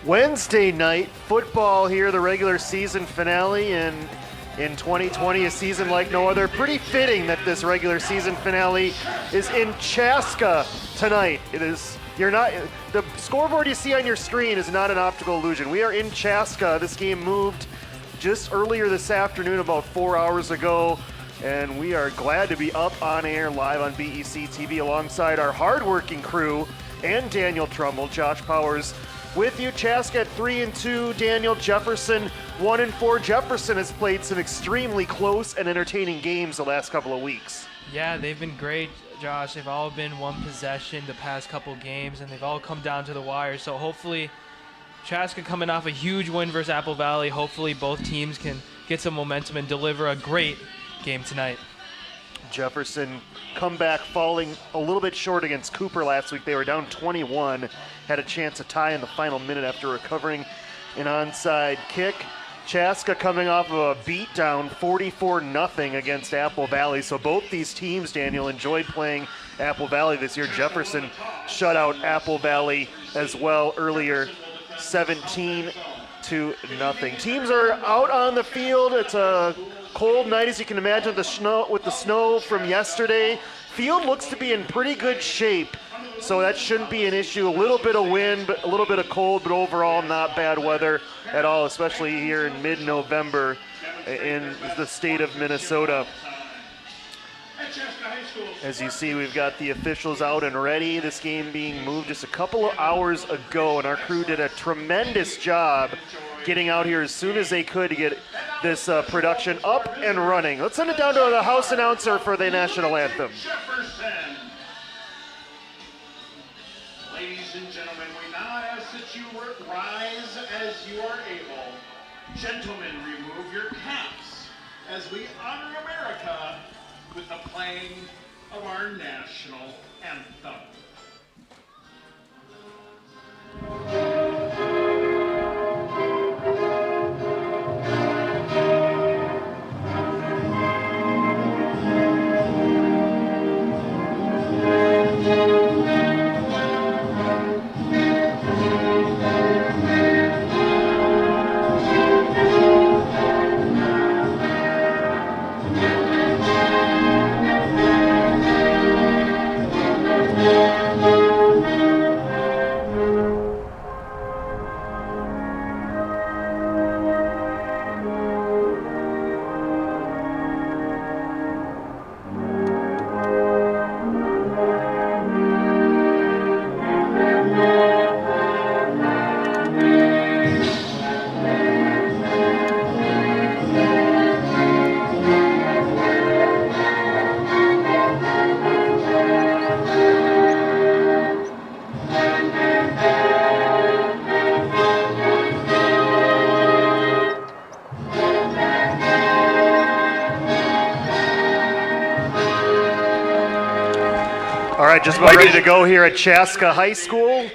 Wednesday night football here, the regular season finale in 2020, a season like no other. Pretty fitting that this regular season finale is in Chaska tonight. The scoreboard you see on your screen is not an optical illusion. We are in Chaska. This game moved just earlier this afternoon, about 4 hours ago, and we are glad to be up on air live on BEC-TV alongside our hardworking crew and Daniel Trumbull, Josh Powers with you. Chaska at 3-2, Daniel. Jefferson 1-4. Jefferson has played some extremely close and entertaining games the last couple of weeks. Yeah, they've been great, Josh. They've all been one possession the past couple games, and they've all come down to the wire. So hopefully, Chaska coming off a huge win versus Apple Valley. Hopefully both teams can get some momentum and deliver a great game tonight. Jefferson comeback falling a little bit short against Cooper last week. They were down 21, had a chance to tie in the final minute after recovering an onside kick. Chaska coming off of a beatdown 44-0 against Apple Valley. So both these teams, Daniel, enjoyed playing Apple Valley this year. Jefferson shut out Apple Valley as well earlier, 17-0. Teams are out on the field. It's a cold night, as you can imagine, with the snow from yesterday. Field looks to be in pretty good shape, so that shouldn't be an issue. A little bit of wind, but a little bit of cold, but overall not bad weather at all, especially here in mid-November in the state of Minnesota. As you see, we've got the officials out and ready. This game being moved just a couple of hours ago, and our crew did a tremendous job getting out here as soon as they could to get this production up and running. Let's send it down to the house announcer for the national anthem. Ladies and gentlemen, we now ask that you rise as you are able. Gentlemen, remove your caps as we honor America with the playing of our national anthem. All right, just about ready to go here at Chaska High School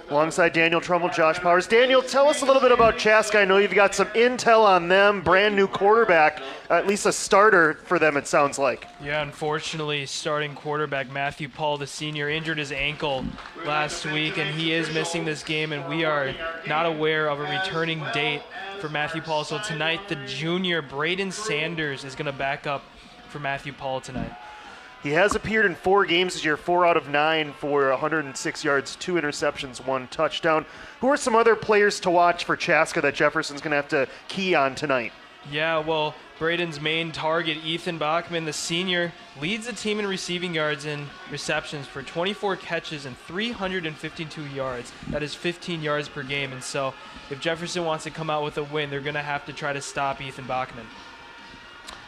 alongside Daniel Trumbull, Josh Powers. Daniel, tell us a little bit about Chaska. I know you've got some intel on them, brand new quarterback, at least a starter for them, it sounds like. Yeah, unfortunately, starting quarterback Matthew Paul, the senior, injured his ankle last week, and he is missing this game, and we are not aware of a returning date for Matthew Paul. So tonight, the junior Braden Sanders is going to back up for Matthew Paul tonight. He has appeared in 4 games this year, 4 out of 9 for 106 yards, 2 interceptions, 1 touchdown. Who are some other players to watch for Chaska that Jefferson's going to have to key on tonight? Yeah, well, Braden's main target, Ethan Bachman, the senior, leads the team in receiving yards and receptions for 24 catches and 352 yards. That is 15 yards per game. And so if Jefferson wants to come out with a win, they're going to have to try to stop Ethan Bachman.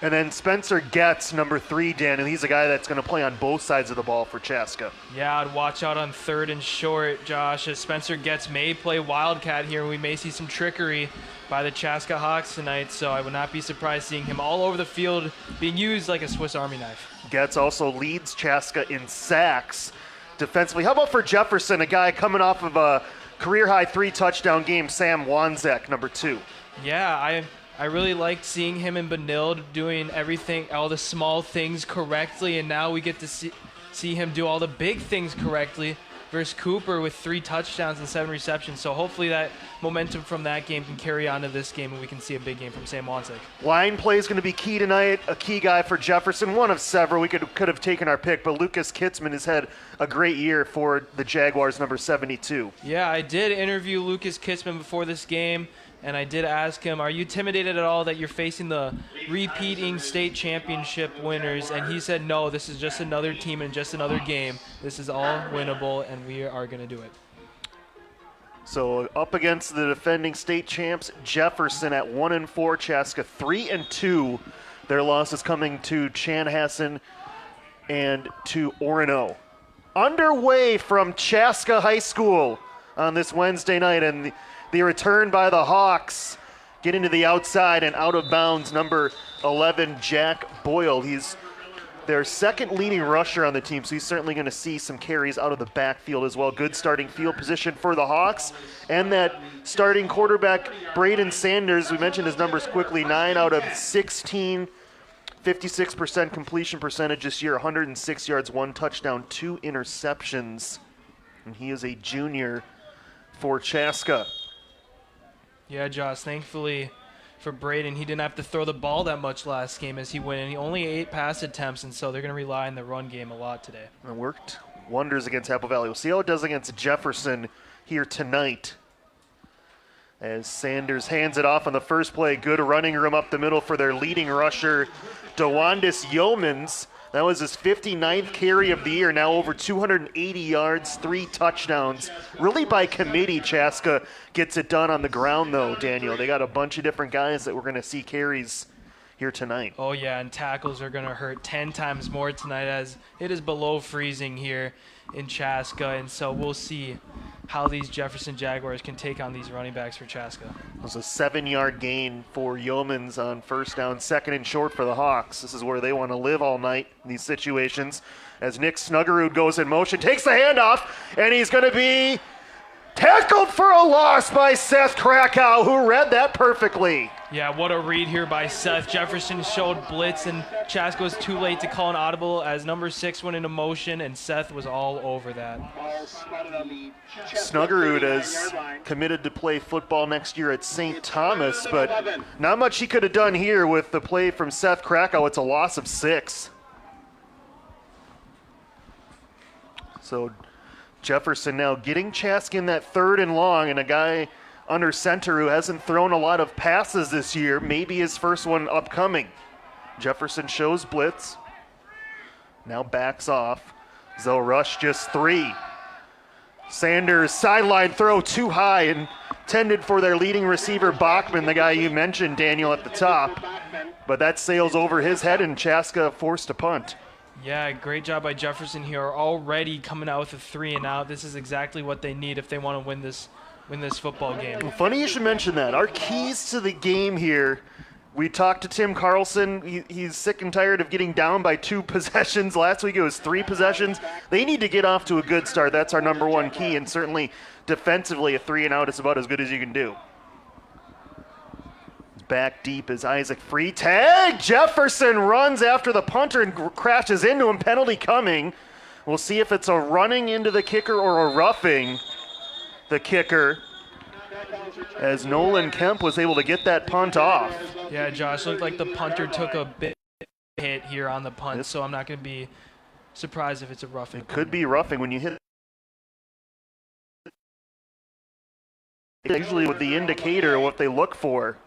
And then Spencer Getz, number 3, Dan, and he's a guy that's going to play on both sides of the ball for Chaska. Yeah, I'd watch out on 3rd and short, Josh, as Spencer Getz may play Wildcat here, and we may see some trickery by the Chaska Hawks tonight, so I would not be surprised seeing him all over the field being used like a Swiss Army knife. Getz also leads Chaska in sacks defensively. How about for Jefferson, a guy coming off of a career-high 3-touchdown game, Sam Wanzek, number 2? Yeah, I really liked seeing him and Benilde doing everything, all the small things correctly, and now we get to see him do all the big things correctly versus Cooper with 3 touchdowns and 7 receptions. So hopefully that momentum from that game can carry on to this game and we can see a big game from Sam Wansick. Line play is going to be key tonight. A key guy for Jefferson, one of several. We could have taken our pick, but Lucas Kitzman has had a great year for the Jaguars, number 72. Yeah, I did interview Lucas Kitzman before this game, and I did ask him, are you intimidated at all that you're facing the repeating state championship winners? And he said, no, this is just another team and just another game. This is all winnable, and we are going to do it. So up against the defending state champs, Jefferson at 1-4, Chaska 3-2. Their losses coming to Chanhassen and to Orono. Underway from Chaska High School on this Wednesday night, and the return by the Hawks. Get into the outside and out of bounds, number 11, Jack Boyle. He's their second leading rusher on the team, so he's certainly going to see some carries out of the backfield as well. Good starting field position for the Hawks. And that starting quarterback, Braden Sanders, we mentioned his numbers quickly, 9 out of 16, 56% completion percentage this year, 106 yards, 1 touchdown, 2 interceptions. And he is a junior for Chaska. Yeah, Josh, thankfully for Braden, he didn't have to throw the ball that much last game as he went in. He only 8 pass attempts, and so they're going to rely on the run game a lot today. And worked wonders against Apple Valley. We'll see how it does against Jefferson here tonight. As Sanders hands it off on the first play. Good running room up the middle for their leading rusher, DeWandis Yeomans. That was his 59th carry of the year, now over 280 yards, 3 touchdowns. Really by committee, Chaska gets it done on the ground, though, Daniel. They got a bunch of different guys that we're going to see carries here tonight. Oh, yeah, and tackles are going to hurt 10 times more tonight as it is below freezing here in Chaska, and so we'll see how these Jefferson Jaguars can take on these running backs for Chaska. It was a 7-yard gain for Yeomans on first down, 2nd and short for the Hawks. This is where they want to live all night in these situations. As Nick Snuggerud goes in motion, takes the handoff, and he's going to be tackled for a loss by Seth Krakow, who read that perfectly. Yeah, what a read here by Seth. Jefferson showed blitz, and Chaska was too late to call an audible as number 6 went into motion, and Seth was all over that. Snuggerud is committed to play football next year at St. Thomas, but not much he could have done here with the play from Seth Krakow. It's a loss of 6. So Jefferson now getting Chaska in that 3rd and long, and a guy under center who hasn't thrown a lot of passes this year, maybe his first one upcoming. Jefferson shows blitz, now backs off. They'll rush just 3. Sanders sideline throw too high, intended for their leading receiver Bachman, the guy you mentioned, Daniel, at the top. But that sails over his head, and Chaska forced to punt. Yeah, great job by Jefferson here. Already coming out with a 3 and out. This is exactly what they need if they want to win this football game. Well, funny you should mention that. Our keys to the game here, we talked to Tim Carlson. He's sick and tired of getting down by 2 possessions. Last week it was 3 possessions. They need to get off to a good start. That's our number 1 key, and certainly defensively a 3 and out is about as good as you can do. Back deep is Isaac Free. Tag! Jefferson runs after the punter and crashes into him. Penalty coming. We'll see if it's a running into the kicker or a roughing the kicker, as Nolan Kemp was able to get that punt off. Yeah, Josh, looked like the punter took a bit hit here on the punt, so I'm not going to be surprised if it's a roughing. It could be roughing when you hit. Usually with the indicator, what they look for.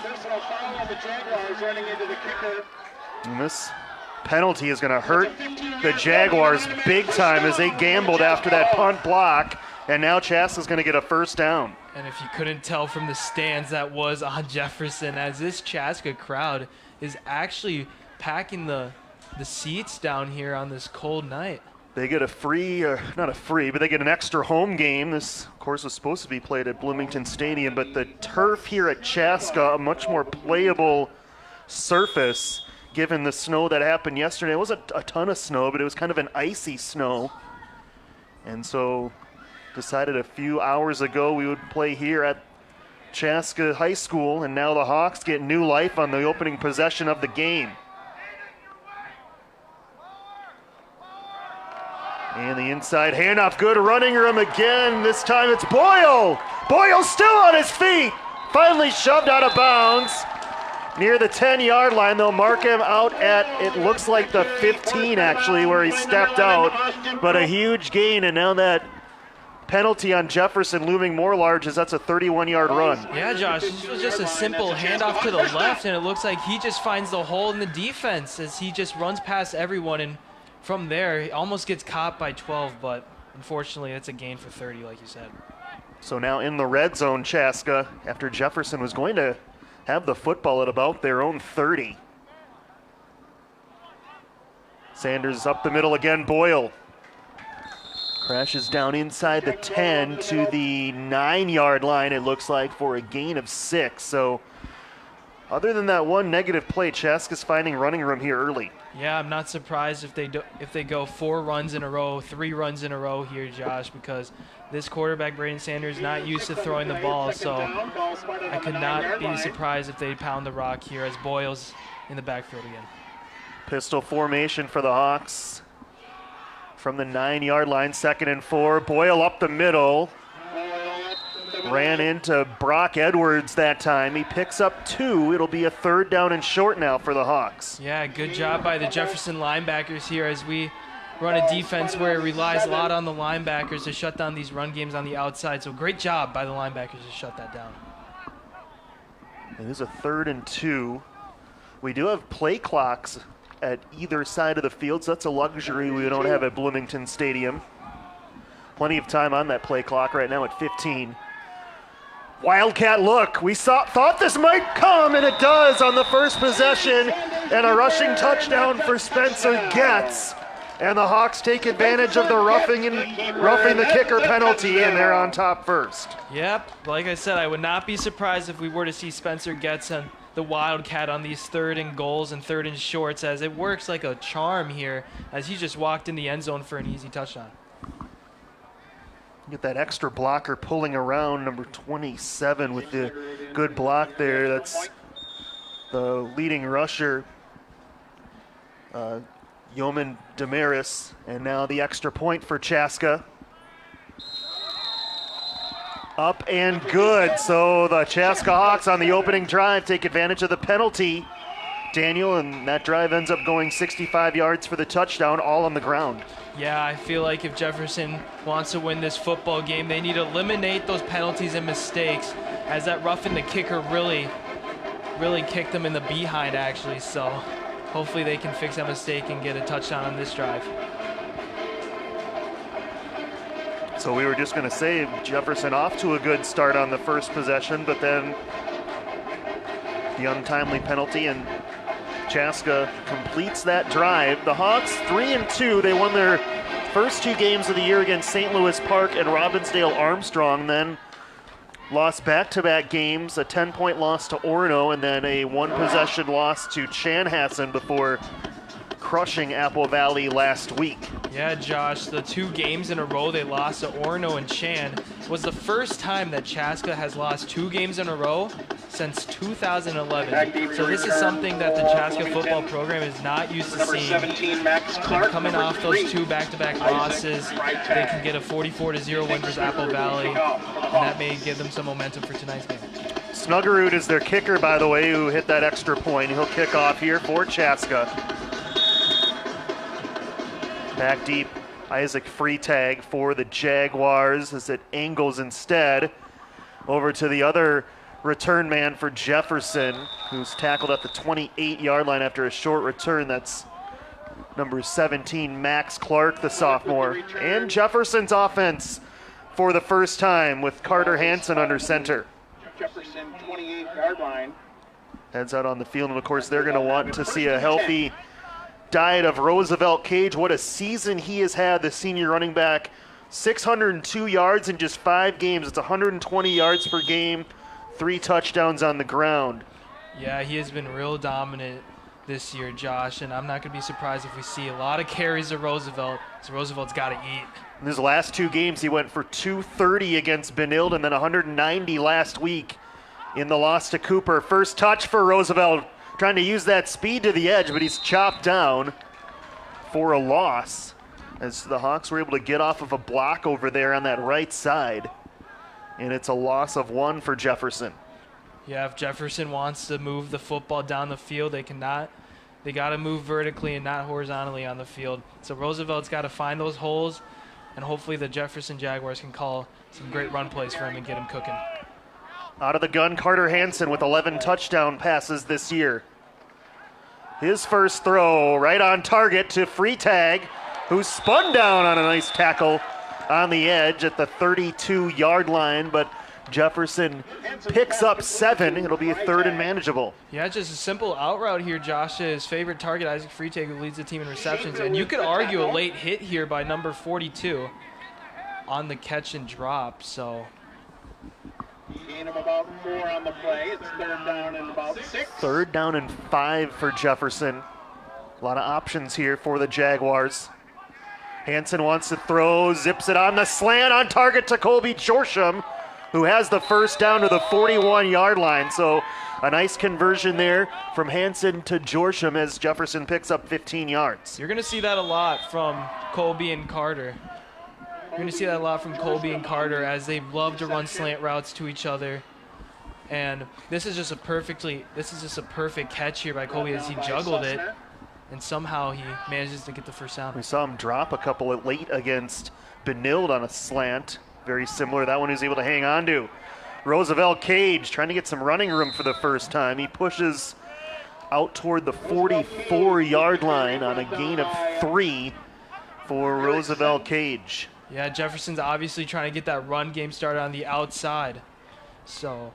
Personal foul on the Jaguars running into the kicker. And this penalty is going to hurt the Jaguars big time as they gambled after that punt block, and now Chaska's going to get a first down. And if you couldn't tell from the stands, that was on Jefferson, as this Chaska crowd is actually packing the seats down here on this cold night. They get a free, not a free, but they get an extra home game. This, of course, was supposed to be played at Bloomington Stadium, but the turf here at Chaska, a much more playable surface given the snow that happened yesterday. It wasn't a ton of snow, but it was kind of an icy snow. And so decided a few hours ago we would play here at Chaska High School, and now the Hawks get new life on the opening possession of the game. On the inside, handoff, good running room again. This time it's Boyle. Boyle still on his feet. Finally shoved out of bounds. Near the 10-yard line, they'll mark him out at, it looks like the 15 actually, where he stepped out. But a huge gain, and now that penalty on Jefferson looming more large as that's a 31-yard run. Yeah, Josh, this was just a simple handoff to the left, and it looks like he just finds the hole in the defense as he just runs past everyone, and from there, he almost gets caught by 12, but unfortunately, it's a gain for 30, like you said. So now in the red zone, Chaska, after Jefferson was going to have the football at about their own 30. Sanders up the middle again, Boyle. Crashes down inside the 10 to the 9-yard line, it looks like, for a gain of 6. So other than that one negative play, Chaska's finding running room here early. Yeah, I'm not surprised if they go 4 runs in a row, 3 runs in a row here, Josh, because this quarterback, Braden Sanders, not used to throwing the ball, so I could not be surprised if they pound the rock here as Boyle's in the backfield again. Pistol formation for the Hawks. From the 9-yard line, 2nd and 4. Boyle up the middle. Ran into Brock Edwards that time. He picks up 2. It'll be a 3rd down and short now for the Hawks. Yeah, good job by the Jefferson linebackers here as we run a defense where it relies a lot on the linebackers to shut down these run games on the outside. So great job by the linebackers to shut that down. It is a 3rd and 2. We do have play clocks at either side of the field, so that's a luxury we don't have at Bloomington Stadium. Plenty of time on that play clock right now at 15. Wildcat look. We thought this might come, and it does on the first possession, and a rushing touchdown for Spencer Getz. And the Hawks take advantage of the roughing the kicker penalty, and they're on top first. Yep, like I said, I would not be surprised if we were to see Spencer Getz on the Wildcat on these 3rd and goals and 3rd and shorts, as it works like a charm here as he just walked in the end zone for an easy touchdown. Get that extra blocker pulling around, number 27 with the good block there. That's the leading rusher, Yeoman Damaris, and now the extra point for Chaska. Up and good. So the Chaska Hawks on the opening drive take advantage of the penalty, Daniel, and that drive ends up going 65 yards for the touchdown, all on the ground. Yeah, I feel like if Jefferson wants to win this football game, they need to eliminate those penalties and mistakes, as that roughing the kicker really kicked them in the behind, actually. So hopefully they can fix that mistake and get a touchdown on this drive. So we were just going to say Jefferson off to a good start on the first possession, but then the untimely penalty, and Chaska completes that drive. The Hawks 3-2. They won their first 2 games of the year against St. Louis Park and Robbinsdale Armstrong, then lost back-to-back games, a 10-point loss to Orono, and then a 1-possession loss to Chanhassen before crushing Apple Valley last week. Yeah, Josh, the 2 games in a row they lost to Orono and Chan was the first time that Chaska has lost 2 games in a row since 2011. So this is something that the Chaska football program is not used to seeing. And coming off those 2 back-to-back losses, they can get a 44-0 win versus Apple Valley, and that may give them some momentum for tonight's game. Snuggerud is their kicker, by the way, who hit that extra point. He'll kick off here for Chaska. Back deep, Isaac Freitag for the Jaguars as it angles instead over to the other return man for Jefferson, who's tackled at the 28-yard line after a short return. That's number 17, Max Clark, the sophomore. And Jefferson's offense for the first time with Carter Hansen under center. Jefferson, 28-yard line. Heads out on the field, and of course they're going to want to see a healthy diet of Roosevelt Cage. What a season he has had, the senior running back. 602 yards in just 5 games. It's 120 yards per game, 3 touchdowns on the ground. Yeah, he has been real dominant this year, Josh, and I'm not going to be surprised if we see a lot of carries of Roosevelt, so Roosevelt's got to eat. In his last 2 games, he went for 230 against Benilde and then 190 last week in the loss to Cooper. First touch for Roosevelt, trying to use that speed to the edge, but he's chopped down for a loss. as the Hawks were able to get off of a block over there on that right side. And it's a loss of 1 for Jefferson. Yeah, if Jefferson wants to move the football down the field, they cannot. They got to move vertically and not horizontally on the field. So Roosevelt's got to find those holes, and hopefully the Jefferson Jaguars can call some great run plays for him and get him cooking. Out of the gun, Carter Hansen with 11 touchdown passes this year. His first throw right on target to Freitag, who spun down on a nice tackle on the edge at the 32-yard line, but Jefferson picks up 7. It'll be a 3rd and manageable. Yeah, just a simple out route here. Josh, his favorite target, Isaac Freitag, who leads the team in receptions. And you could argue a late hit here by number 42 on the catch and drop. So Gain of about 4 on the play. It's 3rd down and about 6. 3rd down and 5 for Jefferson. A lot of options here for the Jaguars. Hansen wants to throw, zips it on the slant on target to Colby Jorsham, who has the first down to the 41-yard line. So a nice conversion there from Hansen to Jorsham as Jefferson picks up 15 yards. you're going to see that a lot from Colby and Carter. You're going to see that a lot from Colby and Carter as they love to run slant routes to each other. And this is just a perfect catch here by Colby as he juggled it, and somehow he manages to get the first down. We saw him drop a couple late against Benilde on a slant. Very similar. That one he was able to hang on to. Roosevelt Cage trying to get some running room for the first time. He pushes out toward the 44-yard line on a gain of 3 for Roosevelt Cage. Yeah, Jefferson's obviously trying to get that run game started on the outside. So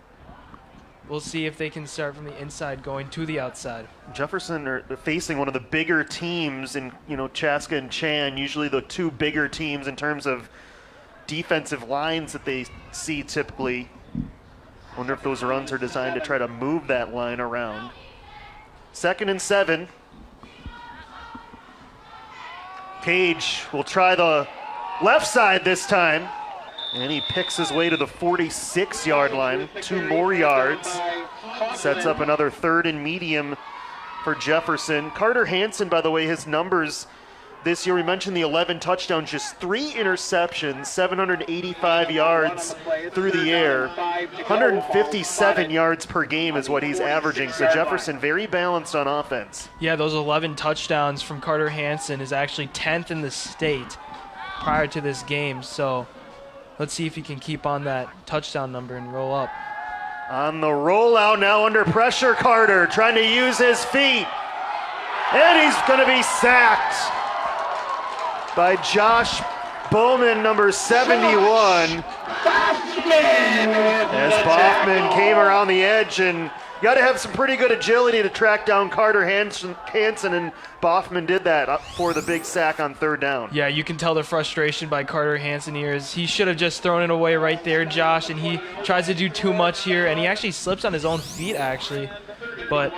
we'll see if they can start from the inside going to the outside. Jefferson are facing one of the bigger teams in, Chaska and Chan, usually the 2 bigger teams in terms of defensive lines that they see typically. Wonder if those runs are designed to try to move that line around. 2nd and 7. Cage will try the left side this time, and he picks his way to the 46-yard line. 2 more yards. Sets up another 3rd and medium for Jefferson. Carter Hansen, by the way, his numbers this year, we mentioned the 11 touchdowns, just 3 interceptions, 785 yards through the air. 157 yards per game is what he's averaging. So Jefferson very balanced on offense. Yeah, those 11 touchdowns from Carter Hansen is actually 10th in the state prior to this game. So let's see if he can keep on that touchdown number and roll up. On the rollout now under pressure, Carter trying to use his feet. And he's going to be sacked by Josh Bowman, number 71. As Boffman came around the edge, and you got to have some pretty good agility to track down Carter Hansen, and Boffman did that for the big sack on 3rd down. Yeah, you can tell the frustration by Carter Hansen here. He should have just thrown it away right there, Josh, and he tries to do too much here, and he actually slips on his own feet, actually. But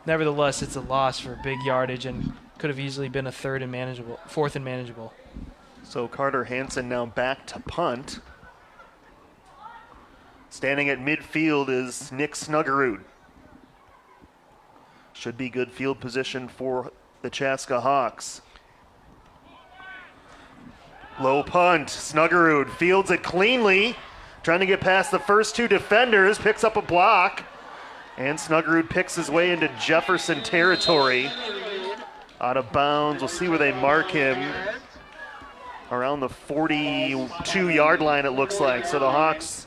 nevertheless, it's a loss for big yardage, and could have easily been a 4th and manageable. So Carter Hansen now back to punt. Standing at midfield is Nick Snuggerud. Should be good field position for the Chaska Hawks. Low punt. Snuggerud fields it cleanly. Trying to get past the first 2 defenders. Picks up a block. And Snuggerud picks his way into Jefferson territory. Out of bounds. We'll see where they mark him. Around the 42-yard line, it looks like. So the Hawks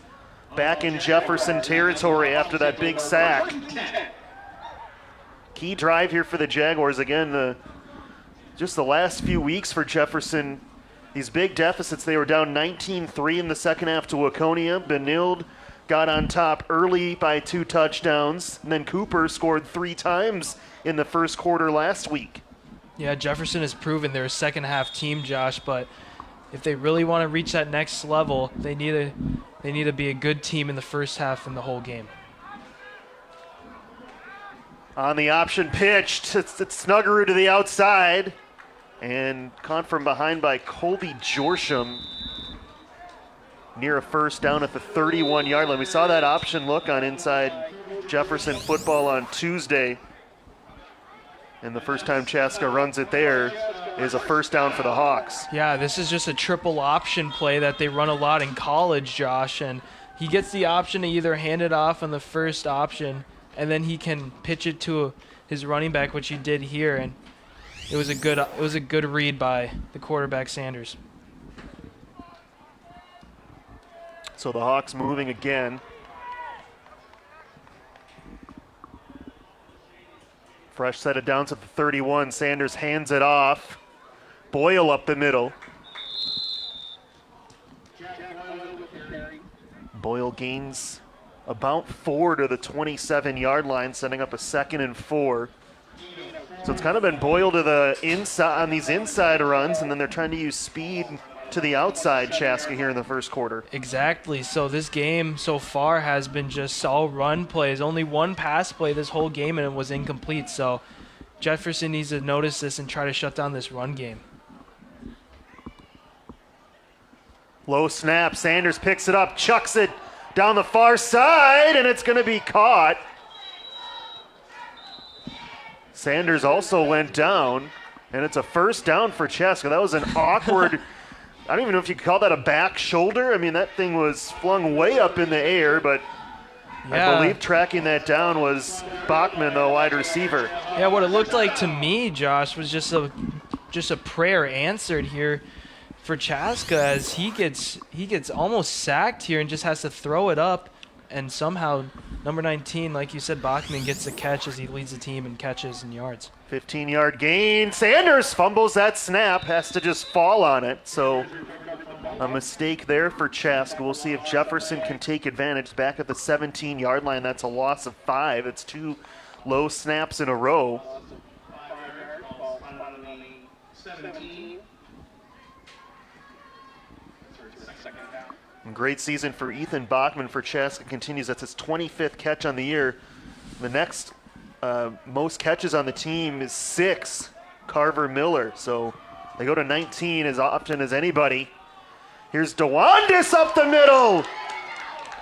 back in Jefferson territory after that big sack. Key drive here for the Jaguars. Again, just the last few weeks for Jefferson, these big deficits. They were down 19-3 in the second half to Waconia. Benilde got on top early by 2 touchdowns. And then Cooper scored 3 times in the first quarter last week. Yeah, Jefferson has proven they're a second-half team, Josh, but if they really want to reach that next level, they need to be a good team in the first half and the whole game. On the option pitch, it's Snuggerud to the outside, and caught from behind by Colby Jorsham near a first down at the 31-yard line. We saw that option look on Inside Jefferson Football on Tuesday, and the first time Chaska runs it there. is a first down for the Hawks. Yeah, this is just a triple option play that they run a lot in college, Josh, and he gets the option to either hand it off on the first option, and then he can pitch it to his running back, which he did here, and it was a good read by the quarterback Sanders. So the Hawks moving again. Fresh set of downs at the 31. Sanders hands it off. Boyle up the middle. Boyle gains about 4 to the 27-yard line, setting up a 2nd and 4. So it's kind of been Boyle to the inside on these inside runs, and then they're trying to use speed to the outside, Chaska, here in the first quarter. Exactly. So this game so far has been just all run plays. Only one pass play this whole game, and it was incomplete. So Jefferson needs to notice this and try to shut down this run game. Low snap. Sanders picks it up, chucks it down the far side, and it's going to be caught. Sanders also went down, and it's a first down for Chaska. That was an awkward, I don't even know if you could call that a back shoulder. I mean, that thing was flung way up in the air, but yeah. I believe tracking that down was Bachman, the wide receiver. Yeah, what it looked like to me, Josh, was just a prayer answered here for Chaska, as he gets almost sacked here and just has to throw it up, and somehow number 19, like you said, Bachman gets the catch as he leads the team in catches and yards. 15-yard gain. Sanders fumbles that snap, has to just fall on it. So a mistake there for Chaska. We'll see if Jefferson can take advantage. Back at the 17-yard line, that's a loss of 5. It's 2 low snaps in a row. 17. Great season for Ethan Bachman for Chaska continues. That's his 25th catch on the year. The next most catches on the team is 6, Carver Miller. So they go to 19 as often as anybody. Here's DeWandis up the middle,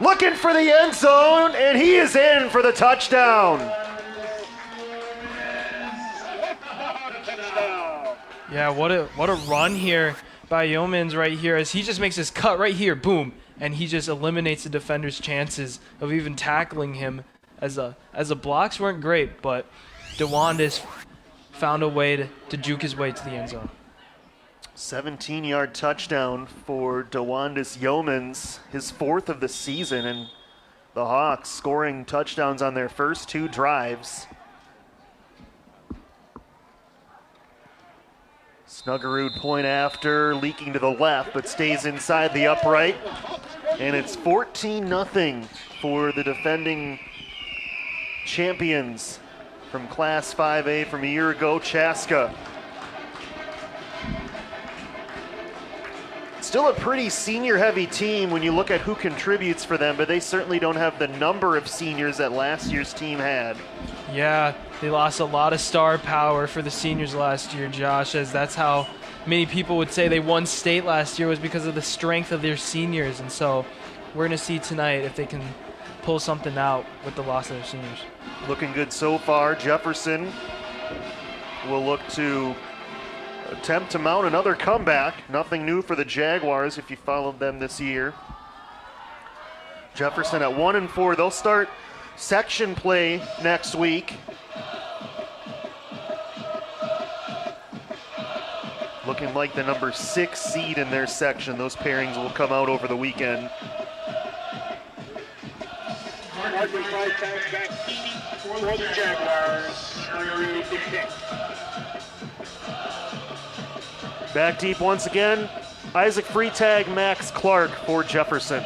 looking for the end zone, and he is in for the touchdown. Yeah, what a run here by Yeomans right here, as he just makes his cut right here, boom, and he just eliminates the defender's chances of even tackling him. As the blocks weren't great, but DeWandis found a way to juke his way to the end zone. 17-yard touchdown for DeWandis Yeomans, his 4th of the season, and the Hawks scoring touchdowns on their first 2 drives. Snuggerud point after, leaking to the left, but stays inside the upright. And it's 14-0 for the defending champions from Class 5A from a year ago, Chaska. Still a pretty senior-heavy team when you look at who contributes for them, but they certainly don't have the number of seniors that last year's team had. Yeah, they lost a lot of star power for the seniors last year, Josh, as that's how many people would say they won state last year, was because of the strength of their seniors. And so we're going to see tonight if they can pull something out with the loss of their seniors. Looking good so far. Jefferson will look to attempt to mount another comeback. Nothing new for the Jaguars if you followed them this year. Jefferson at 1-4. They'll start section play next week. Looking like the number 6 seed in their section. Those pairings will come out over the weekend. For the Jaguars, Back deep once again. Isaac Freitag, Max Clark for Jefferson.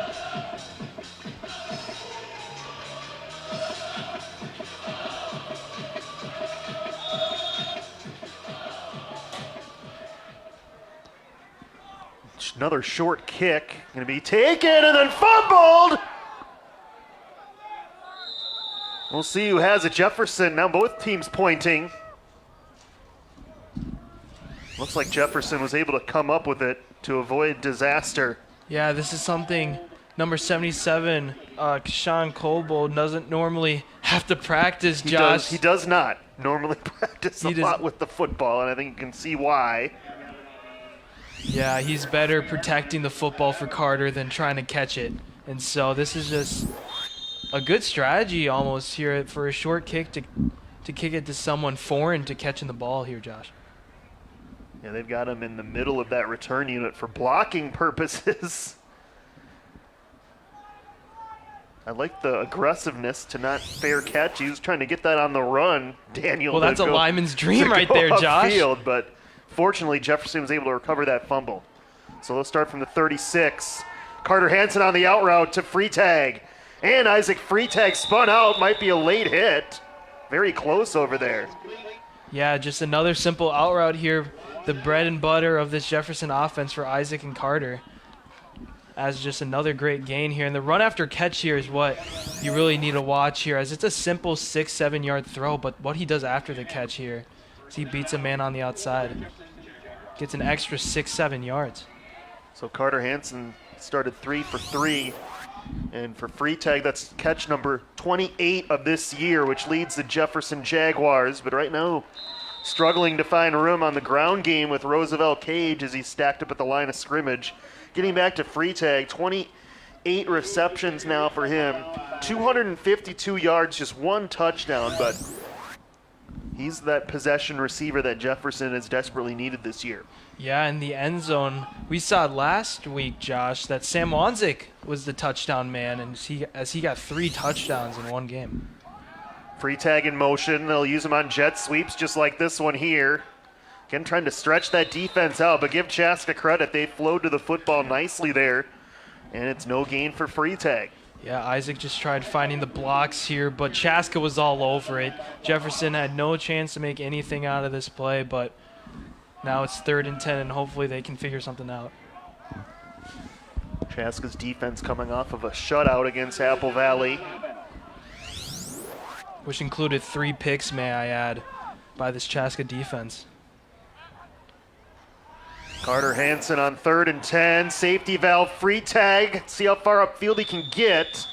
Another short kick, going to be taken and then fumbled. We'll see who has it. Jefferson, now both teams pointing. Looks like Jefferson was able to come up with it to avoid disaster. Yeah, this is something number 77, Sean Colbold, doesn't normally have to practice, He Josh. he does not normally practice a lot with the football, and I think you can see why. Yeah, he's better protecting the football for Carter than trying to catch it. And so this is just a good strategy almost here for a short kick to kick it to someone foreign to catching the ball here, Josh. Yeah, they've got him in the middle of that return unit for blocking purposes. I like the aggressiveness to not fair catch. He was trying to get that on the run, Daniel. Well, that's a lineman's dream right there, Josh. Upfield, but fortunately, Jefferson was able to recover that fumble. So let's start from the 36. Carter Hansen on the out route to Freitag. And Isaac Freitag spun out. Might be a late hit. Very close over there. Yeah, just another simple out route here. The bread and butter of this Jefferson offense for Isaac and Carter. As just another great gain here. And the run after catch here is what you really need to watch here, as it's a simple 6-7 yard throw, but what he does after the catch here is he beats a man on the outside. Gets an extra 6-7 yards. So Carter Hansen started 3 for 3. And for Freitag, that's catch number 28 of this year, which leads the Jefferson Jaguars. But right now, struggling to find room on the ground game with Roosevelt Cage as he's stacked up at the line of scrimmage. Getting back to Freitag, 28 receptions now for him. 252 yards, just 1 touchdown, but he's that possession receiver that Jefferson has desperately needed this year. Yeah, in the end zone, we saw last week, Josh, that Sam Wanzik was the touchdown man, and he got 3 touchdowns in one game. Freitag in motion. They'll use him on jet sweeps just like this one here. Again, trying to stretch that defense out, but give Chaska credit. They flowed to the football nicely there, and it's no gain for Freitag. Yeah, Isaac just tried finding the blocks here, but Chaska was all over it. Jefferson had no chance to make anything out of this play, but now it's 3rd and 10, and hopefully they can figure something out. Chaska's defense coming off of a shutout against Apple Valley. Which included 3 picks, may I add, by this Chaska defense. Carter Hansen on 3rd and 10. Safety valve, Freitag. See how far upfield he can get.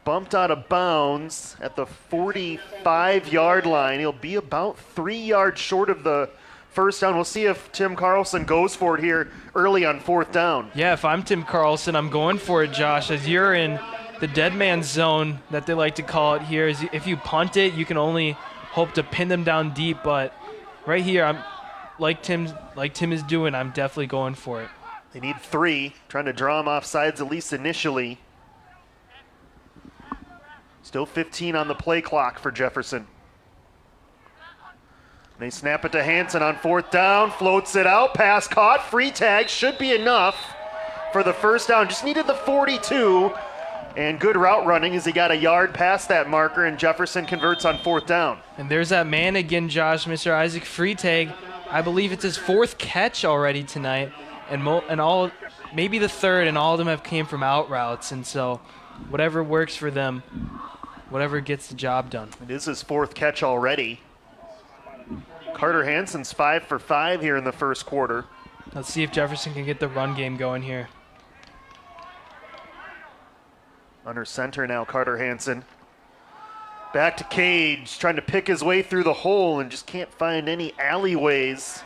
Bumped out of bounds at the 45-yard line. He'll be about 3 yards short of the first down. We'll see if Tim Carlson goes for it here early on 4th down. Yeah, if I'm Tim Carlson, I'm going for it, Josh, as you're in the dead man zone that they like to call it here. Is if you punt it, you can only hope to pin them down deep, but right here, I'm like Tim is doing, I'm definitely going for it. They need 3, trying to draw him off sides at least initially. Still 15 on the play clock for Jefferson. They snap it to Hansen on 4th down, floats it out, pass caught, Freitag should be enough for the first down. Just needed the 42, and good route running as he got a yard past that marker, and Jefferson converts on 4th down. And there's that man again, Josh, Mr. Isaac Freitag. I believe it's his 4th catch already tonight, and all maybe the 3rd, and all of them have came from out routes, and so whatever works for them, whatever gets the job done. It is his 4th catch already. Carter Hansen's 5 for 5 here in the first quarter. Let's see if Jefferson can get the run game going here. Under center now, Carter Hansen. Back to Cage, trying to pick his way through the hole and just can't find any alleyways.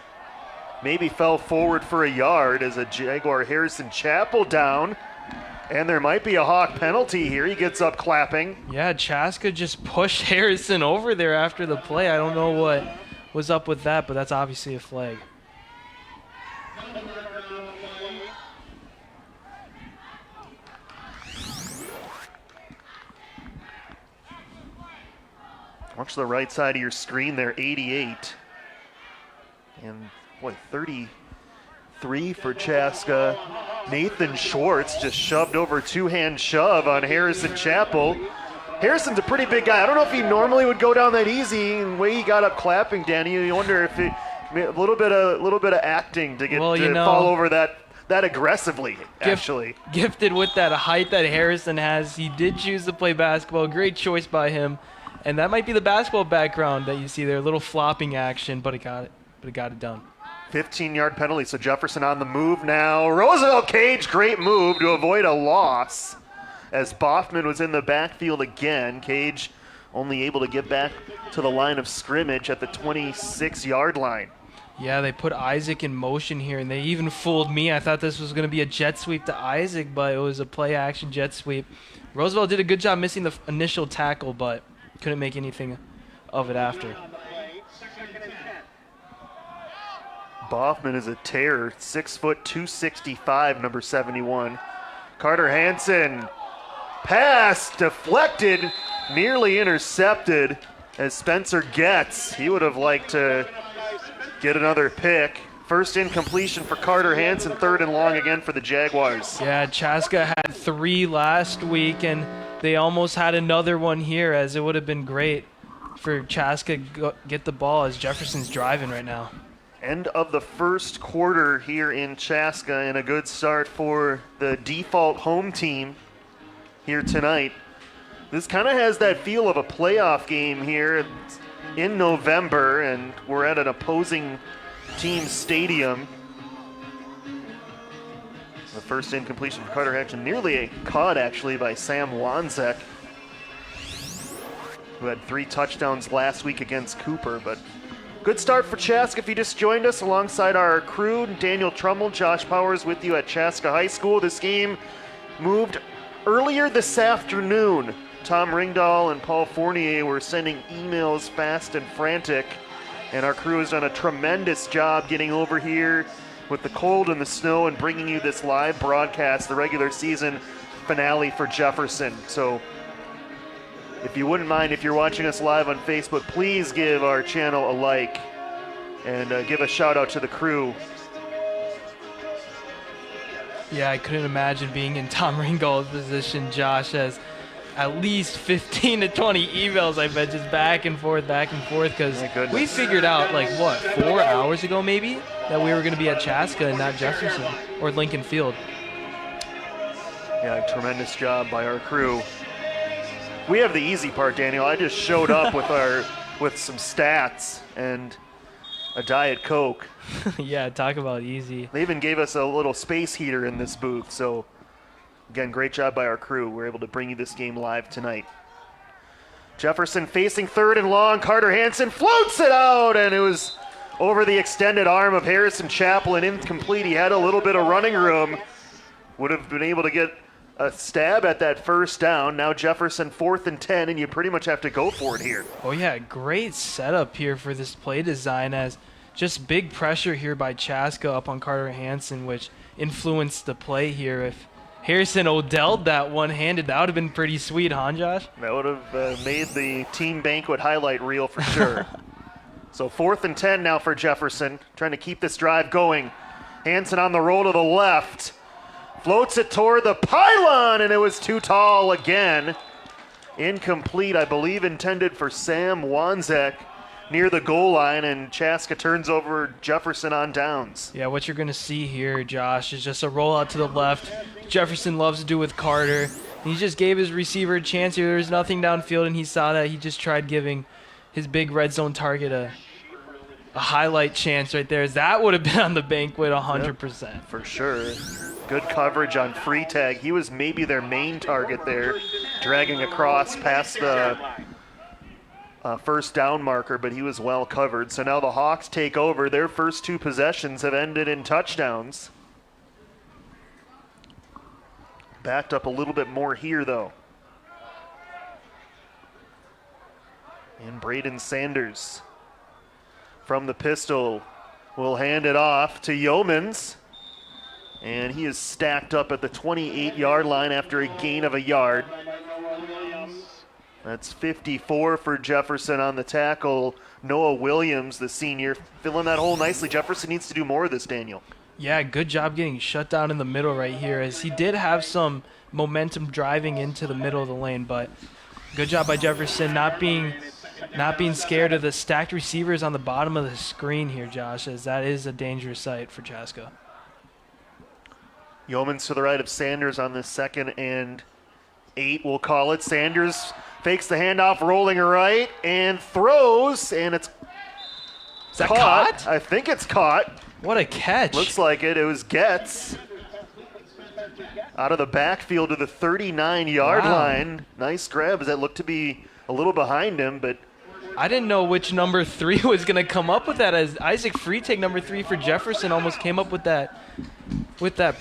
Maybe fell forward for a yard as a Jaguar Harrison Chapel down. And there might be a Hawk penalty here. He gets up clapping. Yeah, Chaska just pushed Harrison over there after the play. I don't know what was up with that, but that's obviously a flag. Watch the right side of your screen there, 88. And, boy, 33 for Chaska. Nathan Schwartz just shoved over, 2-hand shove on Harrison Chapel. Harrison's a pretty big guy. I don't know if he normally would go down that easy. And the way he got up clapping, Danny, you wonder if a little bit of acting to get fall over that aggressively, actually. Gifted with that height that Harrison has. He did choose to play basketball. Great choice by him. And that might be the basketball background that you see there. A little flopping action, but it got it done. 15-yard penalty, so Jefferson on the move now. Roosevelt Cage, great move to avoid a loss as Boffman was in the backfield again. Cage only able to get back to the line of scrimmage at the 26-yard line. Yeah, they put Isaac in motion here, and they even fooled me. I thought this was going to be a jet sweep to Isaac, but it was a play-action jet sweep. Roosevelt did a good job missing the initial tackle, but couldn't make anything of it after. Boffman is a terror, 6 foot 265, number 71. Carter Hansen, pass deflected, nearly intercepted as Spencer Getz. He would have liked to get another pick. First incompletion for Carter Hansen, 3rd and long again for the Jaguars. Yeah, Chaska had 3 last week, and they almost had another one here, as it would have been great for Chaska get the ball as Jefferson's driving right now. End of the first quarter here in Chaska, and a good start for the default home team here tonight. This kind of has that feel of a playoff game here in November, and we're at an opposing team stadium. The first incompletion for Carter Hansen, nearly caught actually by Sam Wanzek, who had 3 touchdowns last week against Cooper. But good start for Chaska. If you just joined us, alongside our crew, Daniel Trummel, Josh Powers with you at Chaska High School. This game moved earlier this afternoon. Tom Ringdahl and Paul Fournier were sending emails fast and frantic, and our crew has done a tremendous job getting over here with the cold and the snow and bringing you this live broadcast, the regular season finale for Jefferson. So if you wouldn't mind, if you're watching us live on Facebook, please give our channel a like and give a shout out to the crew. Yeah, I couldn't imagine being in Tom Ringdahl's position, Josh, as at least 15 to 20 emails I bet just back and forth, because we figured out, 4 hours ago maybe, that we were going to be at Chaska and not Jefferson or Lincoln Field. Yeah, tremendous job by our crew. We have the easy part, Daniel. I just showed up with some stats and a Diet Coke. Yeah, talk about easy. They even gave us a little space heater in this booth, so again, great job by our crew. We're able to bring you this game live tonight. Jefferson facing 3rd and long. Carter Hansen floats it out, and it was over the extended arm of Harrison Chaplin, incomplete. He had a little bit of running room. Would have been able to get a stab at that first down. Now Jefferson 4th and 10, and you pretty much have to go for it here. Oh yeah, great setup here for this play design, as just big pressure here by Chaska up on Carter Hansen, which influenced the play here. If Harrison Odell'd that one-handed, that would have been pretty sweet, huh, Josh? That would have made the team banquet highlight reel for sure. So 4th and 10 now for Jefferson, trying to keep this drive going. Hansen on the roll to the left. Floats it toward the pylon, and it was too tall again. Incomplete, I believe intended for Sam Wanzek near the goal line, and Chaska turns over Jefferson on downs. Yeah, what you're going to see here, Josh, is just a rollout to the left. Jefferson loves to do with Carter. He just gave his receiver a chance here. There was nothing downfield, and he saw that. He just tried giving his big red zone target a highlight chance right there. That would have been on the banquet 100%. Yep, for sure. Good coverage on free tag. He was maybe their main target there, dragging across past the first down marker, but he was well covered. So now the Hawks take over. Their first 2 possessions have ended in touchdowns. Backed up a little bit more here, though. And Braden Sanders from the pistol will hand it off to Yeomans. And he is stacked up at the 28-yard line after a gain of a yard. That's 54 for Jefferson on the tackle. Noah Williams, the senior, filling that hole nicely. Jefferson needs to do more of this, Daniel. Yeah, good job getting shut down in the middle right here, as he did have some momentum driving into the middle of the lane, but good job by Jefferson not being scared of the stacked receivers on the bottom of the screen here, Josh, as that is a dangerous sight for Chaska. Yeomans to the right of Sanders on this 2nd and 8, we'll call it. Sanders fakes the handoff, rolling right, and throws, and it's Is that caught? I think it's caught. What a catch. Looks like it. It was Getz. out of the backfield to the 39-yard line. Nice grab as that looked to be a little behind him, but I didn't know which number 3 was going to come up with that, as Isaac Freitag, number 3 for Jefferson, almost came up with that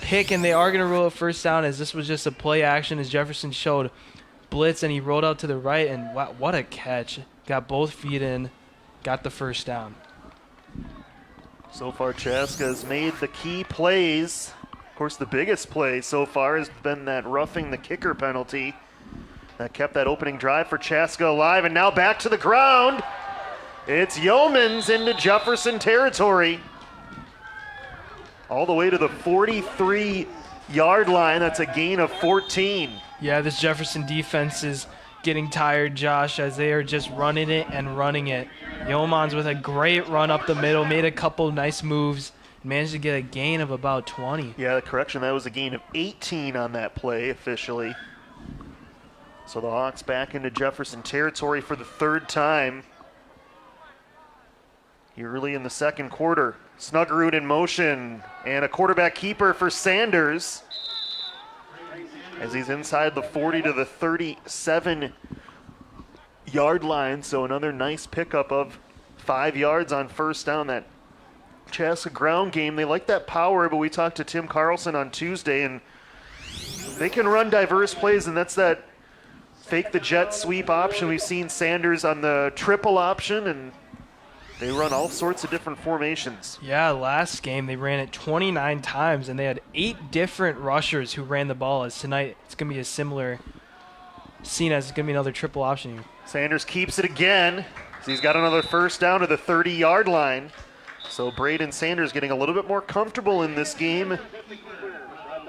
pick, and they are going to rule it first down, as this was just a play action as Jefferson showed blitz, and he rolled out to the right, and wow, what a catch. Got both feet in, got the first down. so far Chaska has made the key plays. Of course, the biggest play so far has been that roughing the kicker penalty that kept that opening drive for Chaska alive, and now back to the ground. It's Yeomans into Jefferson territory. All the way to the 43-yard line. That's a gain of 14. Yeah, this Jefferson defense is getting tired, Josh, as they are just running it and running it. Yeomans with a great run up the middle, made a couple nice moves, managed to get a gain of about 20. Yeah, correction, that was a gain of 18 on that play officially. So the Hawks back into Jefferson territory for the third time here early in the second quarter. Snuggerud in motion, and a quarterback keeper for Sanders as he's inside the 40 to the 37-yard line. So another nice pickup of 5 yards on first down. That Chaska ground game, they like that power, but we talked to Tim Carlson on Tuesday, and they can run diverse plays, and that's that fake the jet sweep option. We've seen Sanders on the triple option, and they run all sorts of different formations. Yeah, last game they ran it 29 times, and they had 8 different rushers who ran the ball. As tonight, it's going to be a similar scene, as it's going to be another triple option here. Sanders keeps it again. So he's got another first down to the 30-yard line. So Braden Sanders getting a little bit more comfortable in this game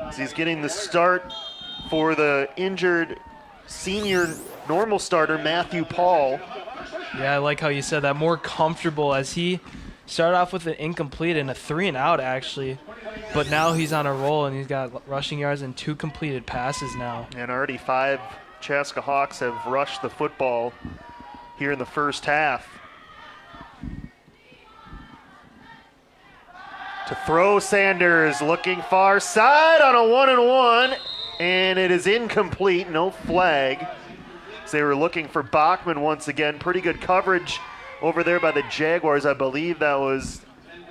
as he's getting the start for the injured senior normal starter, Matthew Paul. Yeah, I like how you said that, more comfortable, as he started off with an incomplete and a 3-and-out actually, but now he's on a roll and he's got rushing yards and 2 completed passes now. And already 5 Chaska Hawks have rushed the football here in the first half. To throw, Sanders looking far side on a 1-and-1, and it is incomplete, no flag. So they were looking for Bachman once again. Pretty good coverage over there by the Jaguars. I believe that was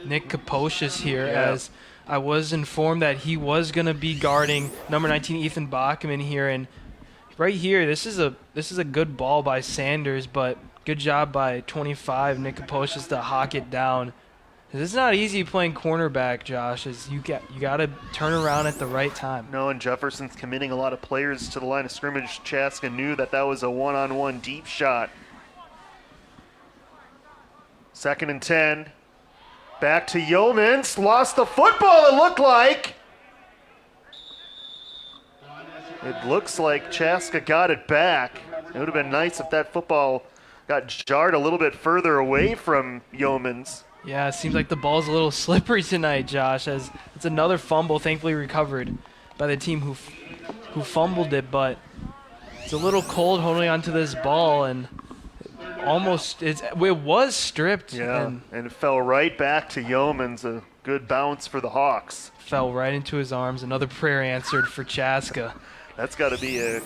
Nick Kaposius here, as I was informed that he was going to be guarding number 19 Ethan Bachman here, and right here, this is a good ball by Sanders, but good job by 25 Nick Kaposius to hawk it down. It's not easy playing cornerback, Josh, as you got to turn around at the right time. No, and Jefferson's committing a lot of players to the line of scrimmage. Chaska knew that was a one-on-one deep shot. 2nd and 10. Back to Yeomans. Lost the football, it looked like. It looks like Chaska got it back. It would have been nice if that football got jarred a little bit further away from Yeomans. Yeah, it seems like the ball's a little slippery tonight, Josh, as it's another fumble, thankfully recovered by the team who fumbled it, but it's a little cold holding onto this ball, and it was stripped. Yeah, and it fell right back to Yeomans. A good bounce for the Hawks. Fell right into his arms. Another prayer answered for Chaska. That's got to be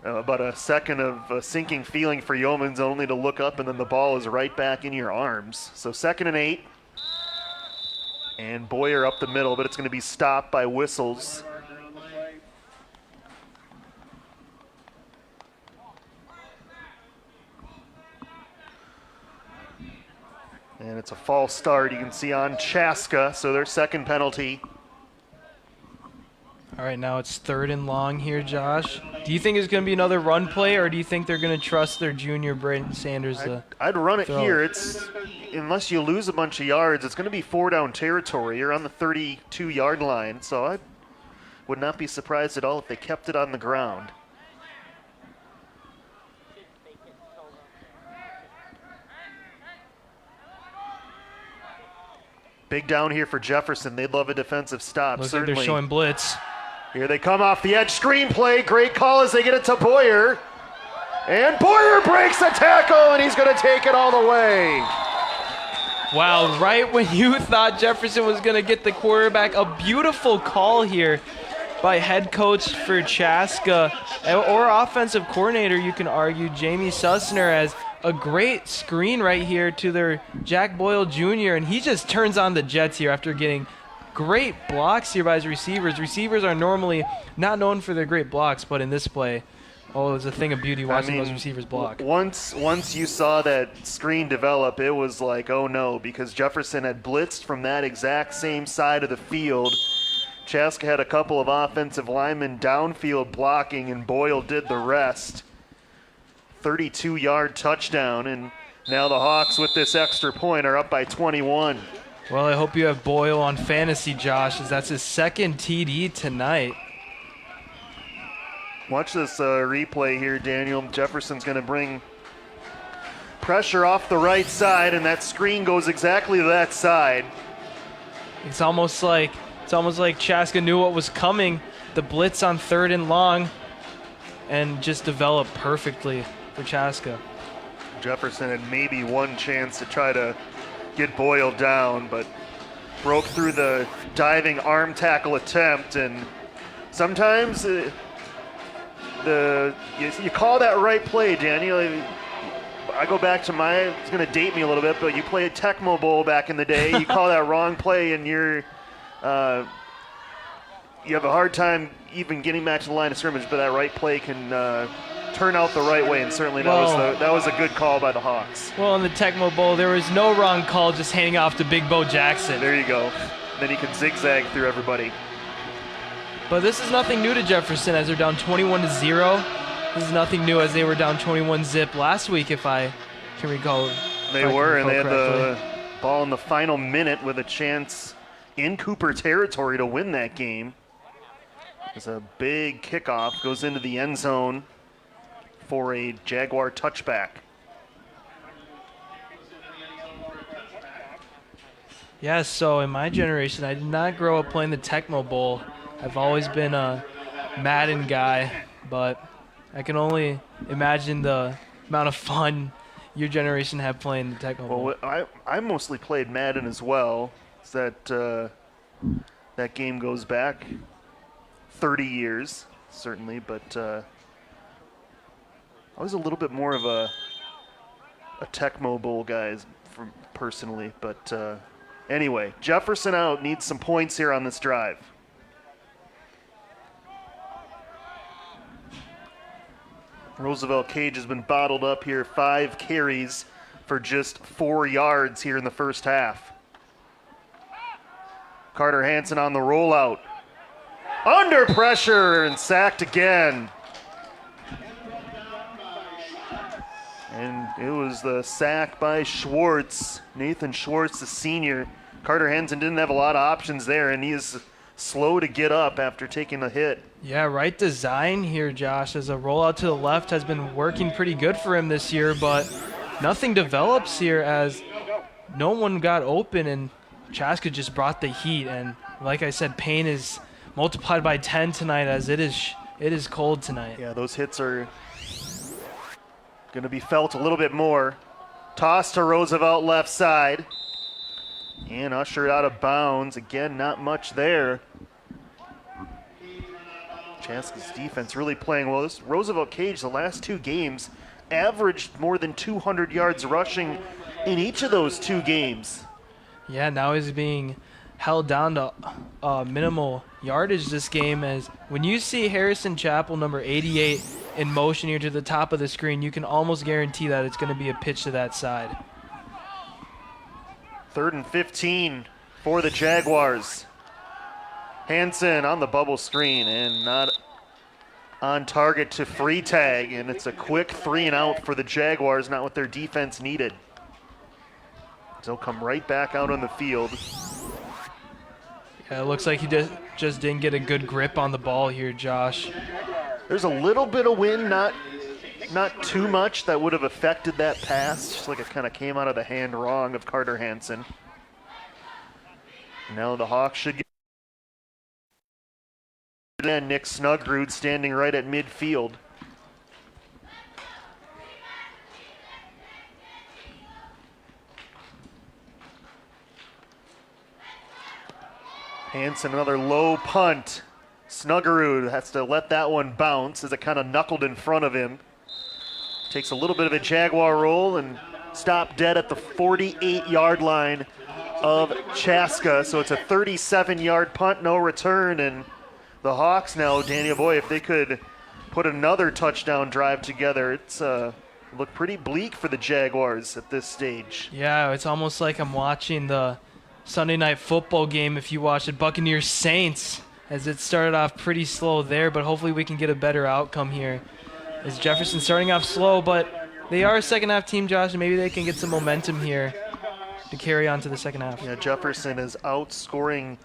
about a second of a sinking feeling for Yeomans, only to look up and then the ball is right back in your arms. So 2nd and 8. And Boyer up the middle, but it's going to be stopped by whistles. And it's a false start, you can see on Chaska, so their second penalty. All right, now it's 3rd and long here, Josh. Do you think it's going to be another run play, or do you think they're going to trust their junior Braden Sanders to I'd run it throw? here. Unless you lose a bunch of yards, it's going to be 4-down territory. You're on the 32-yard line, so I would not be surprised at all if they kept it on the ground. Big down here for Jefferson. They'd love a defensive stop, Looks certainly. like they're showing blitz. Here they come off the edge. Screen play. Great call as they get it to Boyer. And Boyer breaks the tackle, and he's going to take it all the way. Wow, right when you thought Jefferson was going to get the quarterback, a beautiful call here by head coach for Chaska, or offensive coordinator, you can argue, Jamie Sussner, as a great screen right here to their Jack Boyle Jr., and he just turns on the Jets here after getting great blocks here by his receivers. Receivers are normally not known for their great blocks, but in this play, oh, it was a thing of beauty watching those receivers block. Once you saw that screen develop, it was like, oh no, because Jefferson had blitzed from that exact same side of the field. Chaska had a couple of offensive linemen downfield blocking, and Boyle did the rest. 32-yard touchdown, and now the Hawks with this extra point are up by 21. Well, I hope you have Boyle on fantasy, Josh, as that's his second TD tonight. Watch this replay here, Daniel. Jefferson's going to bring pressure off the right side, and that screen goes exactly to that side. It's almost like Chaska knew what was coming. The blitz on 3rd and long, and just developed perfectly for Chaska. Jefferson had maybe one chance to try to get Boyle down, but broke through the diving arm tackle attempt, and sometimes you call that right play, Daniel. I go back to it's going to date me a little bit, but you played Tecmo Bowl back in the day. You call that wrong play, and you have a hard time even getting back to the line of scrimmage, but that right play can turn out the right way, and certainly that was a good call by the Hawks. Well, in the Tecmo Bowl, there was no wrong call, just handing off to Big Bo Jackson. There you go. Then he could zigzag through everybody. But this is nothing new to Jefferson as they're down 21-0. This is nothing new as they were down 21-zip last week, if I can recall. They were, and they had the ball in the final minute with a chance in Cooper territory to win that game. It's a big kickoff, goes into the end zone for a Jaguar touchback. Yes, so in my generation, I did not grow up playing the Tecmo Bowl. I've always been a Madden guy, but I can only imagine the amount of fun your generation had playing the Tecmo Bowl. Well, I mostly played Madden as well. That game goes back 30 years, certainly, but I was a little bit more of a Tecmo Bowl guy personally, but anyway, Jefferson out, needs some points here on this drive. Roosevelt Cage has been bottled up here, 5 carries for just 4 yards here in the first half. Carter Hansen on the rollout. Under pressure and sacked again. And it was the sack by Schwartz, Nathan Schwartz, the senior. Carter Hansen didn't have a lot of options there, and he is slow to get up after taking a hit. Yeah, right design here, Josh, as a rollout to the left has been working pretty good for him this year, but nothing develops here as no one got open, and Chaska just brought the heat. And like I said, pain is multiplied by 10 tonight as it is cold tonight. Yeah, those hits are going to be felt a little bit more. Toss to Roosevelt left side. And ushered out of bounds. Again, not much there. Chaska's defense really playing well. This Roosevelt Cage, the last 2 games, averaged more than 200 yards rushing in each of those 2 games. Yeah, now he's being held down to minimal yardage this game, as when you see Harrison Chappell, number 88, in motion here to the top of the screen, you can almost guarantee that it's going to be a pitch to that side. 3rd and 15 for the Jaguars. Hansen on the bubble screen and not on target to free tag, and it's a quick 3 and out for the Jaguars, not what their defense needed. They'll come right back out on the field. Yeah, it looks like he just didn't get a good grip on the ball here, Josh. There's a little bit of wind, not too much, that would have affected that pass. Just like it kind of came out of the hand wrong of Carter Hansen. Now the Hawks should get. And Nick Snugrud standing right at midfield. Hansen, another low punt. Snuggerud has to let that one bounce as it kind of knuckled in front of him. Takes a little bit of a Jaguar roll and stopped dead at the 48-yard line of Chaska. So it's a 37-yard punt, no return. And the Hawks now, Daniel, boy, if they could put another touchdown drive together, it's look pretty bleak for the Jaguars at this stage. Yeah, it's almost like I'm watching the Sunday Night Football game if you watch it, Buccaneers Saints, as it started off pretty slow there, but hopefully we can get a better outcome here. As Jefferson starting off slow, but they are a second half team, Josh, and maybe they can get some momentum here to carry on to the second half. Yeah, Jefferson is outscoring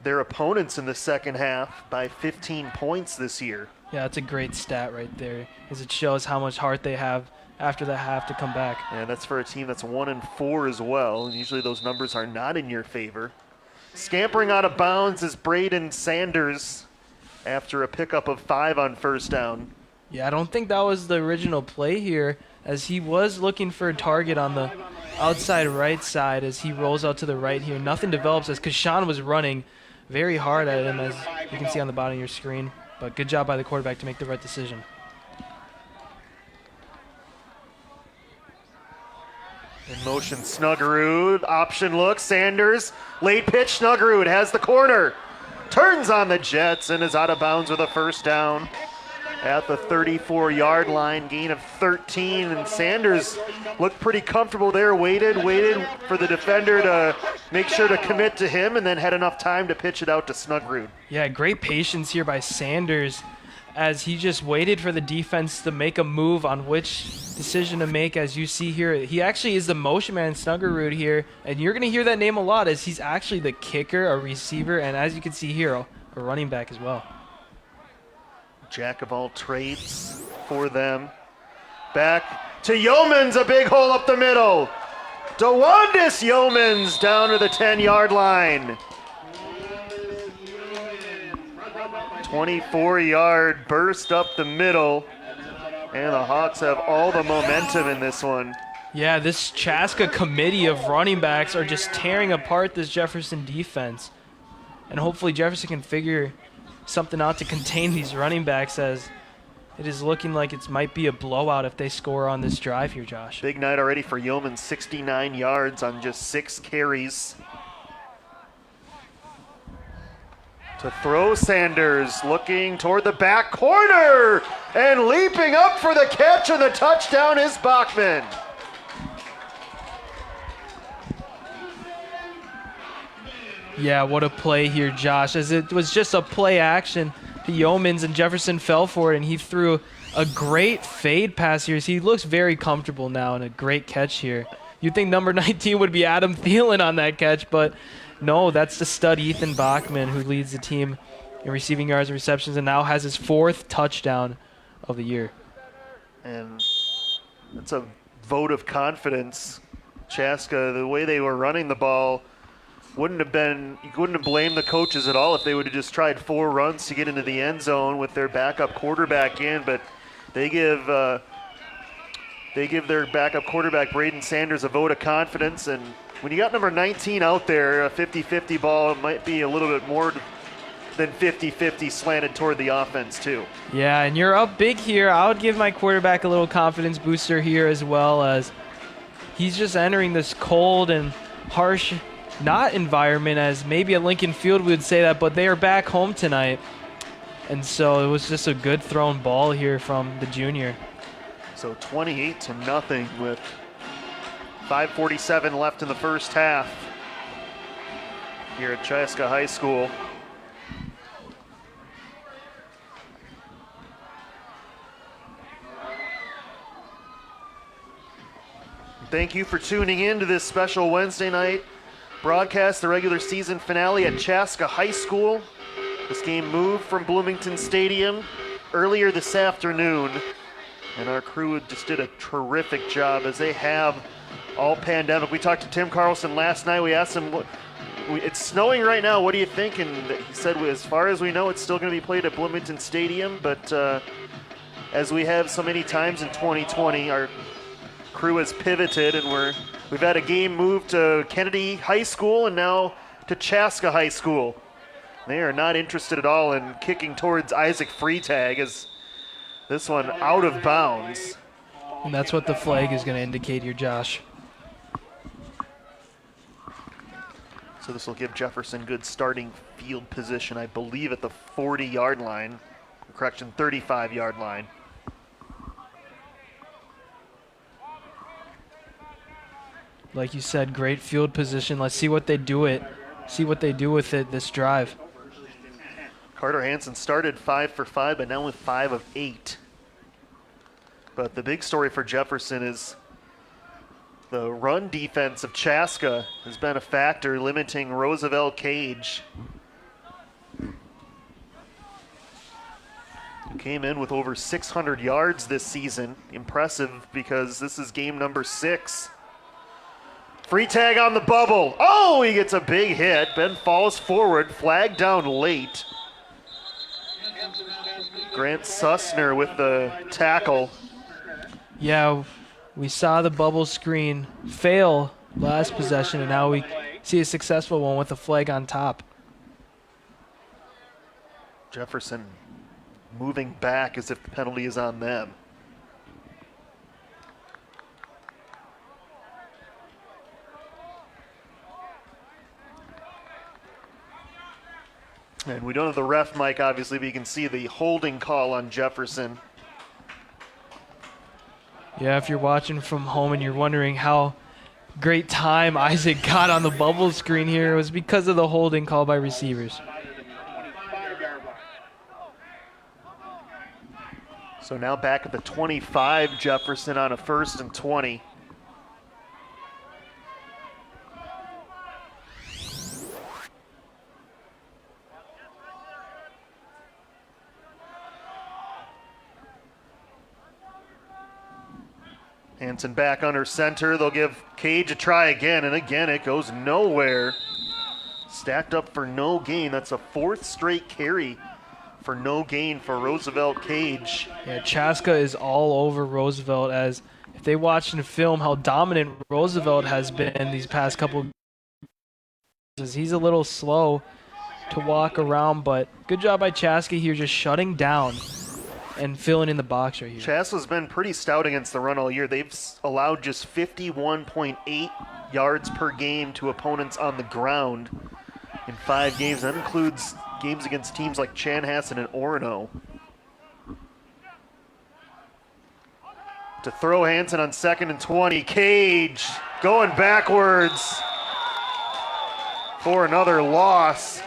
their opponents in the second half by 15 points this year. Yeah, that's a great stat right there, as it shows how much heart they have after the half to come back. And that's for a team that's 1-4 as well. And usually those numbers are not in your favor. Scampering out of bounds is Braden Sanders after a pickup of 5 on first down. Yeah, I don't think that was the original play here, as he was looking for a target on the outside right side as he rolls out to the right here. Nothing develops as Kashan was running very hard at him, as you can see on the bottom of your screen. But good job by the quarterback to make the right decision. In motion, Snuggerud. Option look, Sanders. Late pitch, Snuggerud has the corner. Turns on the Jets and is out of bounds with a first down at the 34-yard line. Gain of 13, and Sanders looked pretty comfortable there. Waited for the defender to make sure to commit to him, and then had enough time to pitch it out to Snuggerud. Yeah, great patience here by Sanders, as he just waited for the defense to make a move on which decision to make. As you see here, he actually is the motion man, Snuggerud here, and you're going to hear that name a lot, as he's actually the kicker, a receiver, and as you can see here, a running back as well. Jack of all trades for them. Back to Yeomans, a big hole up the middle. DeWandis Yeomans down to the 10-yard line. 24-yard burst up the middle, and the Hawks have all the momentum in this one. Yeah, this Chaska committee of running backs are just tearing apart this Jefferson defense. And hopefully Jefferson can figure something out to contain these running backs, as it is looking like it might be a blowout if they score on this drive here, Josh. Big night already for Yeoman, 69 yards on just 6 carries. To throw, Sanders looking toward the back corner, and leaping up for the catch and the touchdown is Bachman. Yeah, what a play here, Josh, as it was just a play action. The Yeomans and Jefferson fell for it, and he threw a great fade pass here. So he looks very comfortable now, and a great catch here. You'd think number 19 would be Adam Thielen on that catch, but no, that's the stud Ethan Bachman, who leads the team in receiving yards and receptions and now has his 4th touchdown of the year. And that's a vote of confidence. Chaska, the way they were running the ball, you wouldn't have blamed the coaches at all if they would have just tried 4 runs to get into the end zone with their backup quarterback in, but they give their backup quarterback Braden Sanders a vote of confidence. And when you got number 19 out there, a 50-50 ball might be a little bit more than 50-50 slanted toward the offense too. Yeah, and you're up big here. I would give my quarterback a little confidence booster here, as well, as he's just entering this cold and harsh environment, as maybe at Lincoln Field we would say that, but they are back home tonight. And so it was just a good thrown ball here from the junior. So 28-0 with 5:47 left in the first half here at Chaska High School. Thank you for tuning in to this special Wednesday night broadcast, the regular season finale at Chaska High School. This game moved from Bloomington Stadium earlier this afternoon, and our crew just did a terrific job, as they have all pandemic. We talked to Tim Carlson last night. We asked him, it's snowing right now, what do you think? And he said, as far as we know, it's still going to be played at Bloomington Stadium, but as we have so many times in 2020, our crew has pivoted, and we've had a game moved to Kennedy High School and now to Chaska High School. They are not interested at all in kicking towards Isaac Freitag, as this one out of bounds. And that's what the flag is going to indicate here, Josh. So this will give Jefferson good starting field position, I believe, at the 40-yard line. Correction, 35-yard line. Like you said, great field position. Let's see what they do with it this drive. Carter Hansen started 5 for 5, but now with 5 of 8. But the big story for Jefferson is the run defense of Chaska has been a factor, limiting Roosevelt Cage. Who came in with over 600 yards this season. Impressive, because this is game number 6. Freitag on the bubble. Oh, he gets a big hit. Ben falls forward, flag down late. Grant Sussner with the tackle. Yeah, we saw the bubble screen fail last possession, and now we see a successful one with a flag on top. Jefferson moving back as if the penalty is on them. And we don't have the ref mic, obviously, but you can see the holding call on Jefferson. Yeah, if you're watching from home and you're wondering how great time Isaac got on the bubble screen here, it was because of the holding call by receivers. So now back at the 25, Jefferson on a 1st and 20. Hansen back under center. They'll give Cage a try again, and again it goes nowhere. Stacked up for no gain. That's a 4th straight carry for no gain for Roosevelt Cage. Yeah, Chaska is all over Roosevelt, as if they watch in film how dominant Roosevelt has been these past couple games, he's a little slow to walk around, but good job by Chaska here just shutting down and filling in the box right here. Chaska's been pretty stout against the run all year. They've allowed just 51.8 yards per game to opponents on the ground in 5 games. That includes games against teams like Chanhassen and Orono. To throw Hansen on 2nd and 20. Cage going backwards for another loss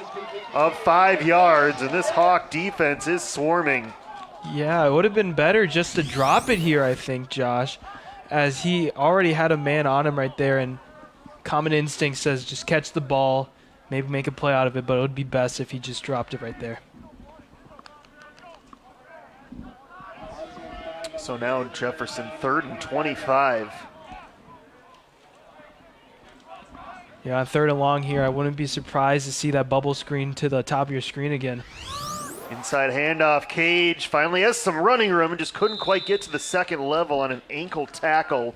of 5 yards, and this Hawk defense is swarming. Yeah, it would have been better just to drop it here, I think, Josh, as he already had a man on him right there, and common instinct says just catch the ball, maybe make a play out of it, but it would be best if he just dropped it right there. So now Jefferson 3rd and 25. Yeah, on 3rd and long here, I wouldn't be surprised to see that bubble screen to the top of your screen again. Inside handoff, Cage finally has some running room and just couldn't quite get to the 2nd level on an ankle tackle.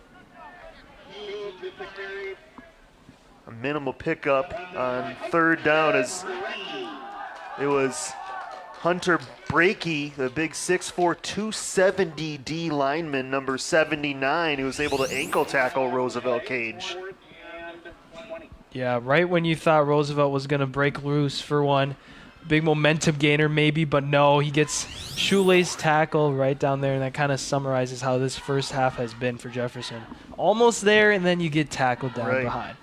A minimal pickup on 3rd down, as it was Hunter Brakey, the big 6'4", 270 D lineman, number 79, who was able to ankle tackle Roosevelt Cage. Yeah, right when you thought Roosevelt was going to break loose for one. Big momentum gainer maybe, but no, he gets shoelace tackle right down there, and that kind of summarizes how this first half has been for Jefferson. Almost there, and then you get tackled down behind.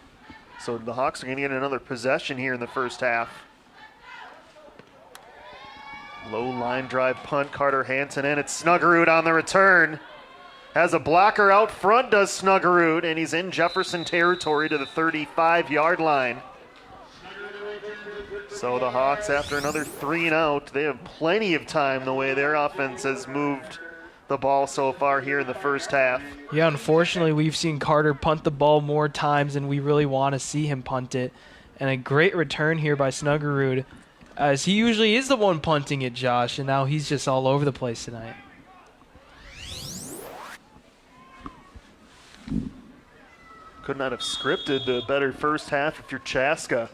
So the Hawks are going to get another possession here in the first half. Low line drive punt, Carter Hansen in. It's Snuggerud on the return. Has a blocker out front, does Snuggerud, and he's in Jefferson territory to the 35-yard line. So the Hawks, after another 3 and out, they have plenty of time the way their offense has moved the ball so far here in the first half. Yeah, unfortunately, we've seen Carter punt the ball more times than we really want to see him punt it. And a great return here by Snuggerud, as he usually is the one punting it, Josh, and now he's just all over the place tonight. Could not have scripted a better first half if you're Chaska.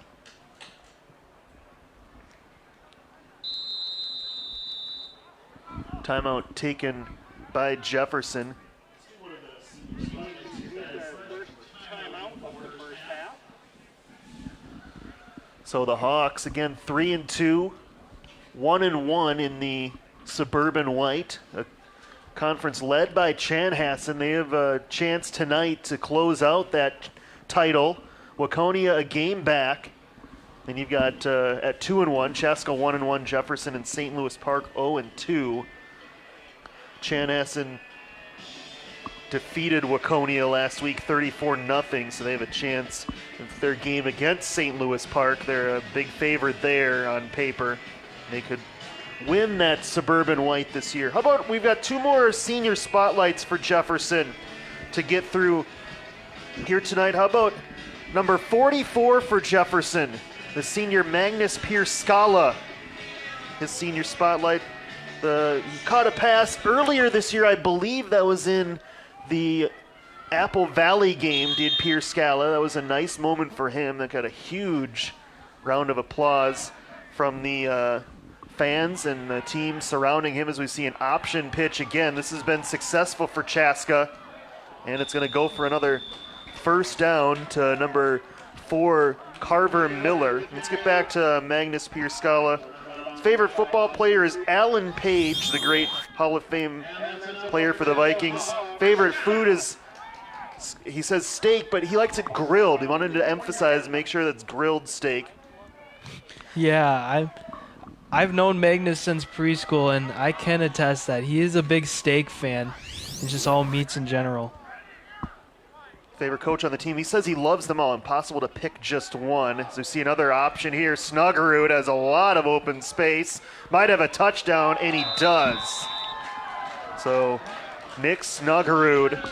Timeout taken by Jefferson. First timeout of the first half. So the Hawks, again, 3-2, 1-1 in the Suburban White. A conference led by Chanhassen. They have a chance tonight to close out that title. Waconia a game back. Then you've got at 2-1, Chaska 1-1, Jefferson and St. Louis Park 0-2. Chanhassen defeated Waconia last week 34-0, so they have a chance of their game against St. Louis Park. They're a big favorite there on paper. They could win that Suburban White this year. How about we've got 2 more senior spotlights for Jefferson to get through here tonight. How about number 44 for Jefferson, the senior Magnus Pierce Scala. His senior spotlight. He caught a pass earlier this year, I believe that was in the Apple Valley game, did Pierce Scala. That was a nice moment for him. That got a huge round of applause from the fans and the team surrounding him as we see an option pitch again. This has been successful for Chaska, and it's going to go for another first down to number 4, Carver Miller. Let's get back to Magnus Pierce Scala. His favorite football player is Alan Page, the great Hall of Fame player for the Vikings. Favorite food is, he says steak, but he likes it grilled. He wanted to emphasize, make sure that's grilled steak. Yeah, I've known Magnus since preschool, and I can attest that he is a big steak fan, and just all meats in general. Favorite coach on the team, he says he loves them all. Impossible to pick just one. So we see another option here. Snuggerud has a lot of open space. Might have a touchdown, and he does. So Nick Snuggerud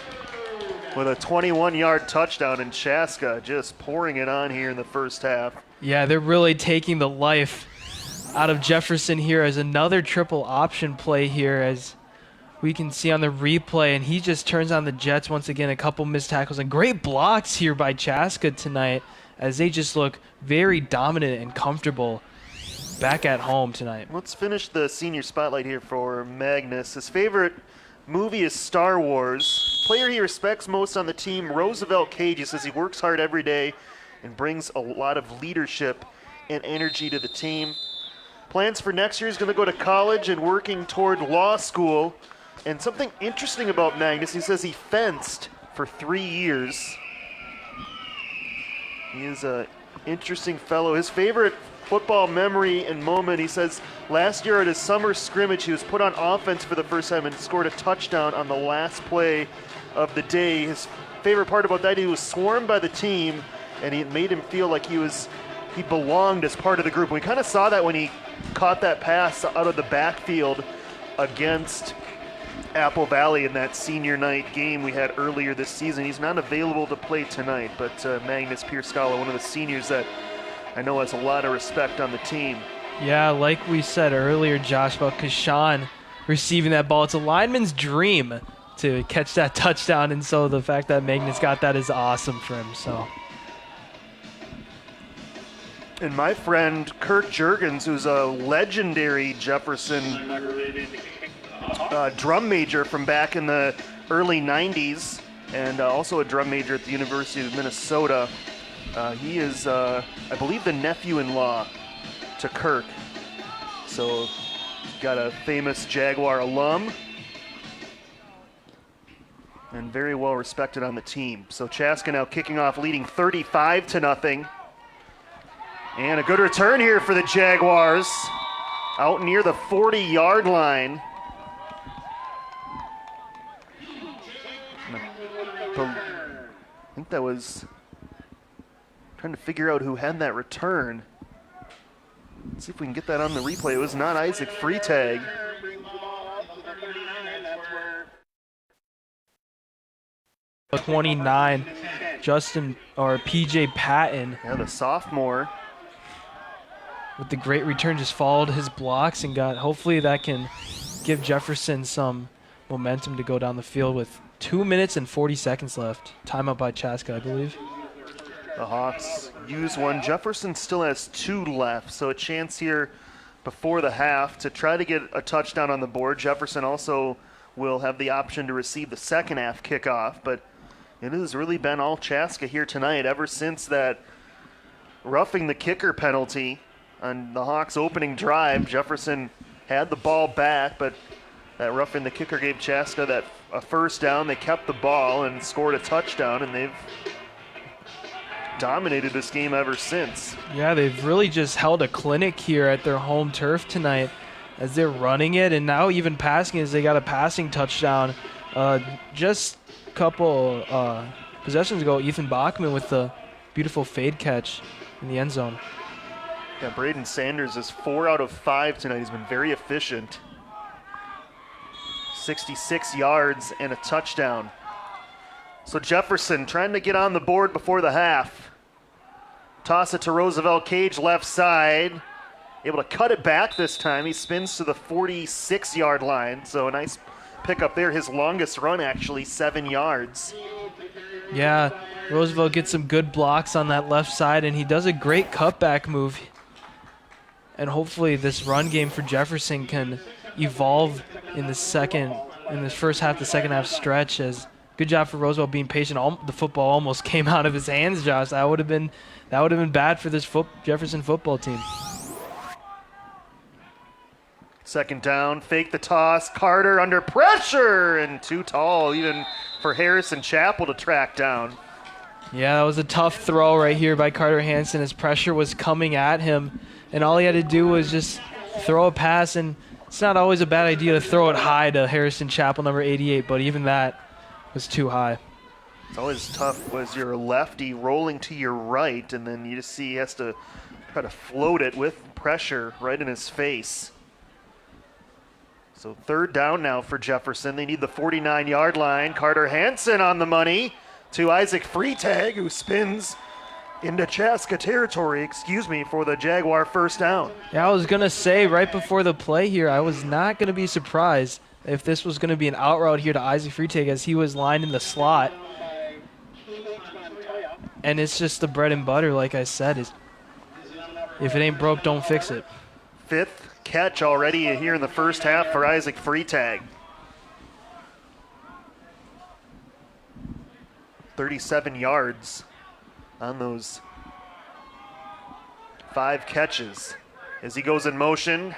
with a 21-yard touchdown, and Chaska just pouring it on here in the first half. Yeah, they're really taking the life out of Jefferson here as another triple option play here, as we can see on the replay, and he just turns on the Jets once again. A couple missed tackles and great blocks here by Chaska tonight, as they just look very dominant and comfortable back at home tonight. Let's finish the senior spotlight here for Magnus. His favorite movie is Star Wars. Player he respects most on the team, Roosevelt Cage. He says he works hard every day and brings a lot of leadership and energy to the team. Plans for next year is going to go to college and working toward law school. And something interesting about Magnus, he says he fenced for 3 years. He is an interesting fellow. His favorite football memory and moment, he says last year at his summer scrimmage, he was put on offense for the first time and scored a touchdown on the last play of the day. His favorite part about that, he was swarmed by the team, and it made him feel like he belonged as part of the group. We kind of saw that when he caught that pass out of the backfield against Apple Valley in that senior night game we had earlier this season. He's not available to play tonight, but Magnus Pierce Scala, one of the seniors that I know has a lot of respect on the team. Yeah, like we said earlier, Josh, about Kashan receiving that ball. It's a lineman's dream to catch that touchdown, and so the fact that Magnus got that is awesome for him. So. And my friend Kirk Juergens, who's a legendary Jefferson drum major from back in the early 90s, and also a drum major at the University of Minnesota. He is, I believe, the nephew-in-law to Kirk. So, got a famous Jaguar alum and very well respected on the team. So Chaska now kicking off, leading 35-0. And a good return here for the Jaguars, out near the 40-yard line. I think that was trying to figure out who had that return. Let's see if we can get that on the replay. It was not Isaac Freitag. 29, Justin or PJ Patton. Yeah, the sophomore. With the great return, just followed his blocks and hopefully that can give Jefferson some momentum to go down the field with 2 minutes and 40 seconds left. Timeout by Chaska, I believe. The Hawks use one. Jefferson still has 2 left, so a chance here before the half to try to get a touchdown on the board. Jefferson also will have the option to receive the second half kickoff, but it has really been all Chaska here tonight ever since that roughing the kicker penalty on the Hawks' opening drive. Jefferson had the ball back, but that roughing the kicker gave Chaska a first down. They kept the ball and scored a touchdown, and they've dominated this game ever since. Yeah, they've really just held a clinic here at their home turf tonight as they're running it, and now even passing as they got a passing touchdown. Just a couple possessions ago, Ethan Bachman with the beautiful fade catch in the end zone. Yeah, Braden Sanders is 4 out of 5 tonight. He's been very efficient. 66 yards and a touchdown. So Jefferson trying to get on the board before the half. Toss it to Roosevelt Cage left side. Able to cut it back this time. He spins to the 46-yard line. So a nice pickup there. His longest run actually 7 yards. Yeah, Roosevelt gets some good blocks on that left side, and he does a great cutback move. And hopefully this run game for Jefferson can evolve in this first half, the second half stretch. As good job for Roosevelt being patient. The football almost came out of his hands, Josh. That would have been bad for this Jefferson football team. Second down, fake the toss. Carter under pressure and too tall even for Harrison Chappell to track down. Yeah, that was a tough throw right here by Carter Hansen as pressure was coming at him, and all he had to do was just throw a pass, and it's not always a bad idea to throw it high to Harrison Chappell, number 88, but even that was too high. It's always tough was your lefty rolling to your right, and then you just see he has to try to float it with pressure right in his face. So third down now for Jefferson. They need the 49-yard line. Carter Hansen on the money to Isaac Freitag, who spins into Chaska territory, for the Jaguar first down. Yeah, I was going to say right before the play here, I was not going to be surprised if this was going to be an out route here to Isaac Freitag as he was lined in the slot. And it's just the bread and butter, like I said. If it ain't broke, don't fix it. Fifth catch already here in the first half for Isaac Freitag. 37 yards on those 5 catches. As he goes in motion,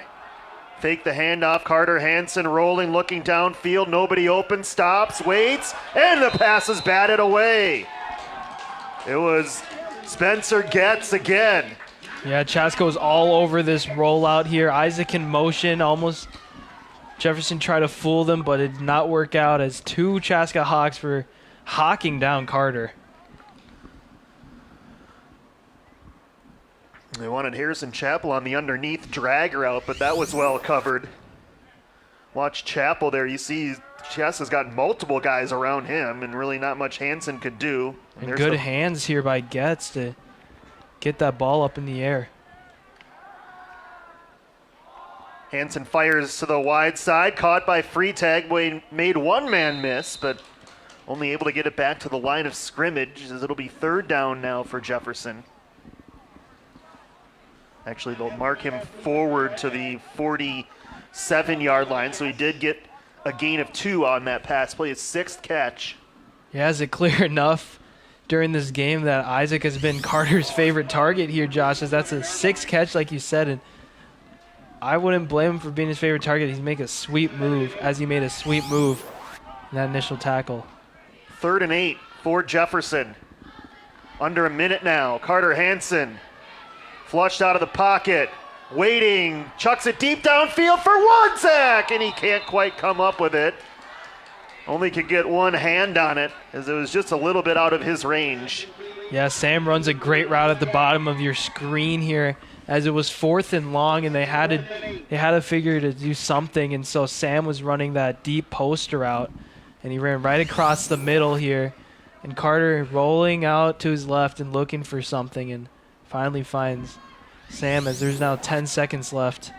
fake the handoff. Carter Hansen rolling, looking downfield. Nobody open, stops, waits, and the pass is batted away. It was Spencer Getz again. Yeah, Chaska was all over this rollout here. Isaac in motion, almost Jefferson tried to fool them, but it did not work out as 2 Chaska Hawks were hawking down Carter. They wanted Harrison Chappell on the underneath drag route, but that was well covered. Watch Chappell there. You see Chaska's got multiple guys around him, and really not much Hansen could do. And good hands here by Getz to get that ball up in the air. Hansen fires to the wide side, caught by Freitag. Made one man miss, but only able to get it back to the line of scrimmage, as it'll be third down now for Jefferson. Actually, they'll mark him forward to the 47-yard line, so he did get a gain of 2 on that pass play, his 6th catch. Yeah, is it clear enough during this game that Isaac has been Carter's favorite target here, Josh, as that's a 6th catch, like you said, and I wouldn't blame him for being his favorite target. He's making a sweet move, as he made a sweet move in that initial tackle. 3rd and 8 for Jefferson. Under a minute now. Carter Hansen flushed out of the pocket, waiting, chucks it deep downfield for one sack, and he can't quite come up with it. Only could get one hand on it, as it was just a little bit out of his range. Yeah, Sam runs a great route at the bottom of your screen here, as it was 4th and long, and they had to figure to do something, and so Sam was running that deep post route, and he ran right across the middle here, and Carter rolling out to his left and looking for something, and finally finds Sam, as there's now 10 seconds left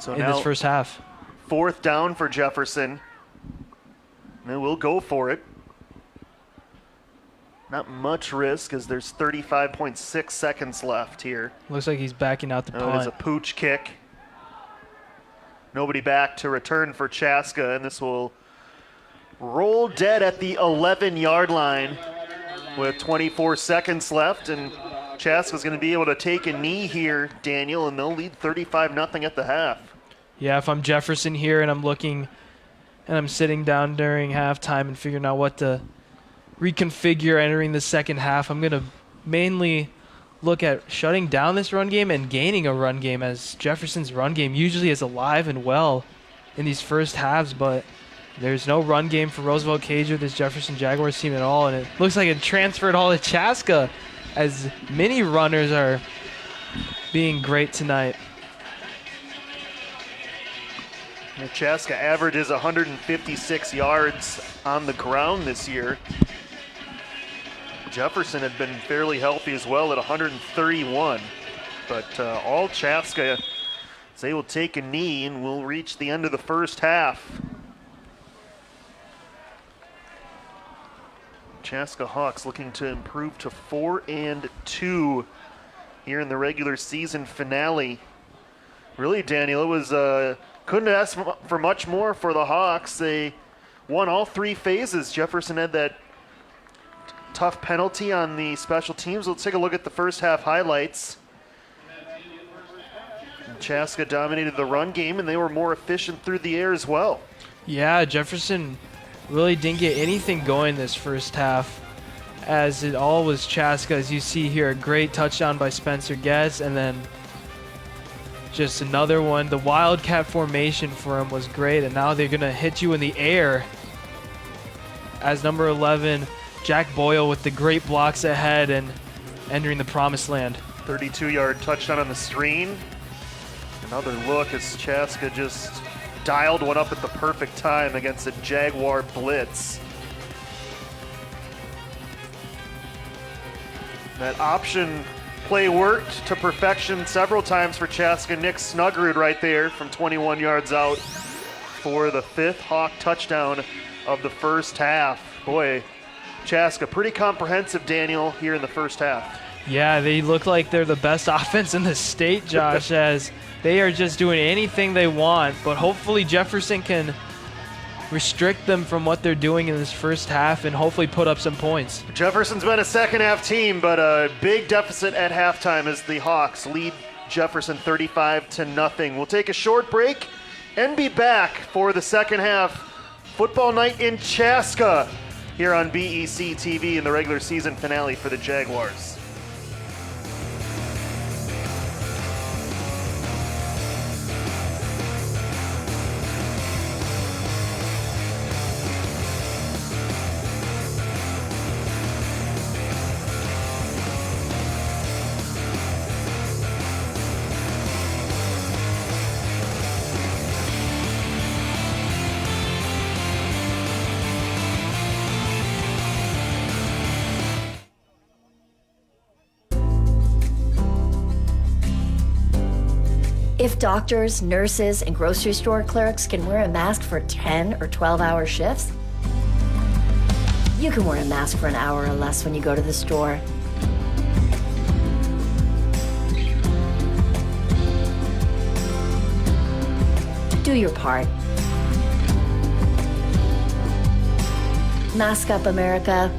in this first half. 4th down for Jefferson. And we'll go for it. Not much risk, as there's 35.6 seconds left here. Looks like he's backing out the punt. It is a pooch kick. Nobody back to return for Chaska, and this will roll dead at the 11-yard line with 24 seconds left, and Chaska's going to be able to take a knee here, Daniel, and they'll lead 35-0 at the half. Yeah, if I'm Jefferson here and I'm looking and I'm sitting down during halftime and figuring out what to reconfigure entering the second half, I'm going to mainly look at shutting down this run game and gaining a run game, as Jefferson's run game usually is alive and well in these first halves, but there's no run game for Roosevelt Cage or this Jefferson Jaguars team at all, and it looks like it transferred all to Chaska as many runners are being great tonight. Chaska averages 156 yards on the ground this year. Jefferson had been fairly healthy as well at 131, but all Chaska, they will take a knee and we'll reach the end of the first half. Chaska Hawks looking to improve to 4-2 here in the regular season finale. Really, Daniel, it was couldn't ask for much more for the Hawks. They won all three phases. Jefferson had that tough penalty on the special teams. Let's take a look at the first half highlights. Chaska dominated the run game, and they were more efficient through the air as well. Yeah, Jefferson really didn't get anything going this first half, as it all was Chaska. As you see here, a great touchdown by Spencer Getz, and then just another one. The Wildcat formation for him was great, and now they're going to hit you in the air. As number 11, Jack Boyle with the great blocks ahead and entering the promised land. 32-yard touchdown on the screen. Another look as Chaska just dialed one up at the perfect time against a Jaguar blitz. That option play worked to perfection several times for Chaska. Nick Snuggerud right there from 21 yards out for the 5th Hawk touchdown of the first half. Boy, Chaska pretty comprehensive, Daniel, here in the first half. Yeah, they look like they're the best offense in the state, Josh, as they are just doing anything they want, but hopefully Jefferson can restrict them from what they're doing in this first half and hopefully put up some points. Jefferson's been a second half team, but a big deficit at halftime as the Hawks lead Jefferson 35-0. We'll take a short break and be back for the second half football night in Chaska here on BEC-TV in the regular season finale for the Jaguars. If doctors, nurses, and grocery store clerks can wear a mask for 10 or 12-hour shifts, you can wear a mask for an hour or less when you go to the store. Do your part. Mask up, America.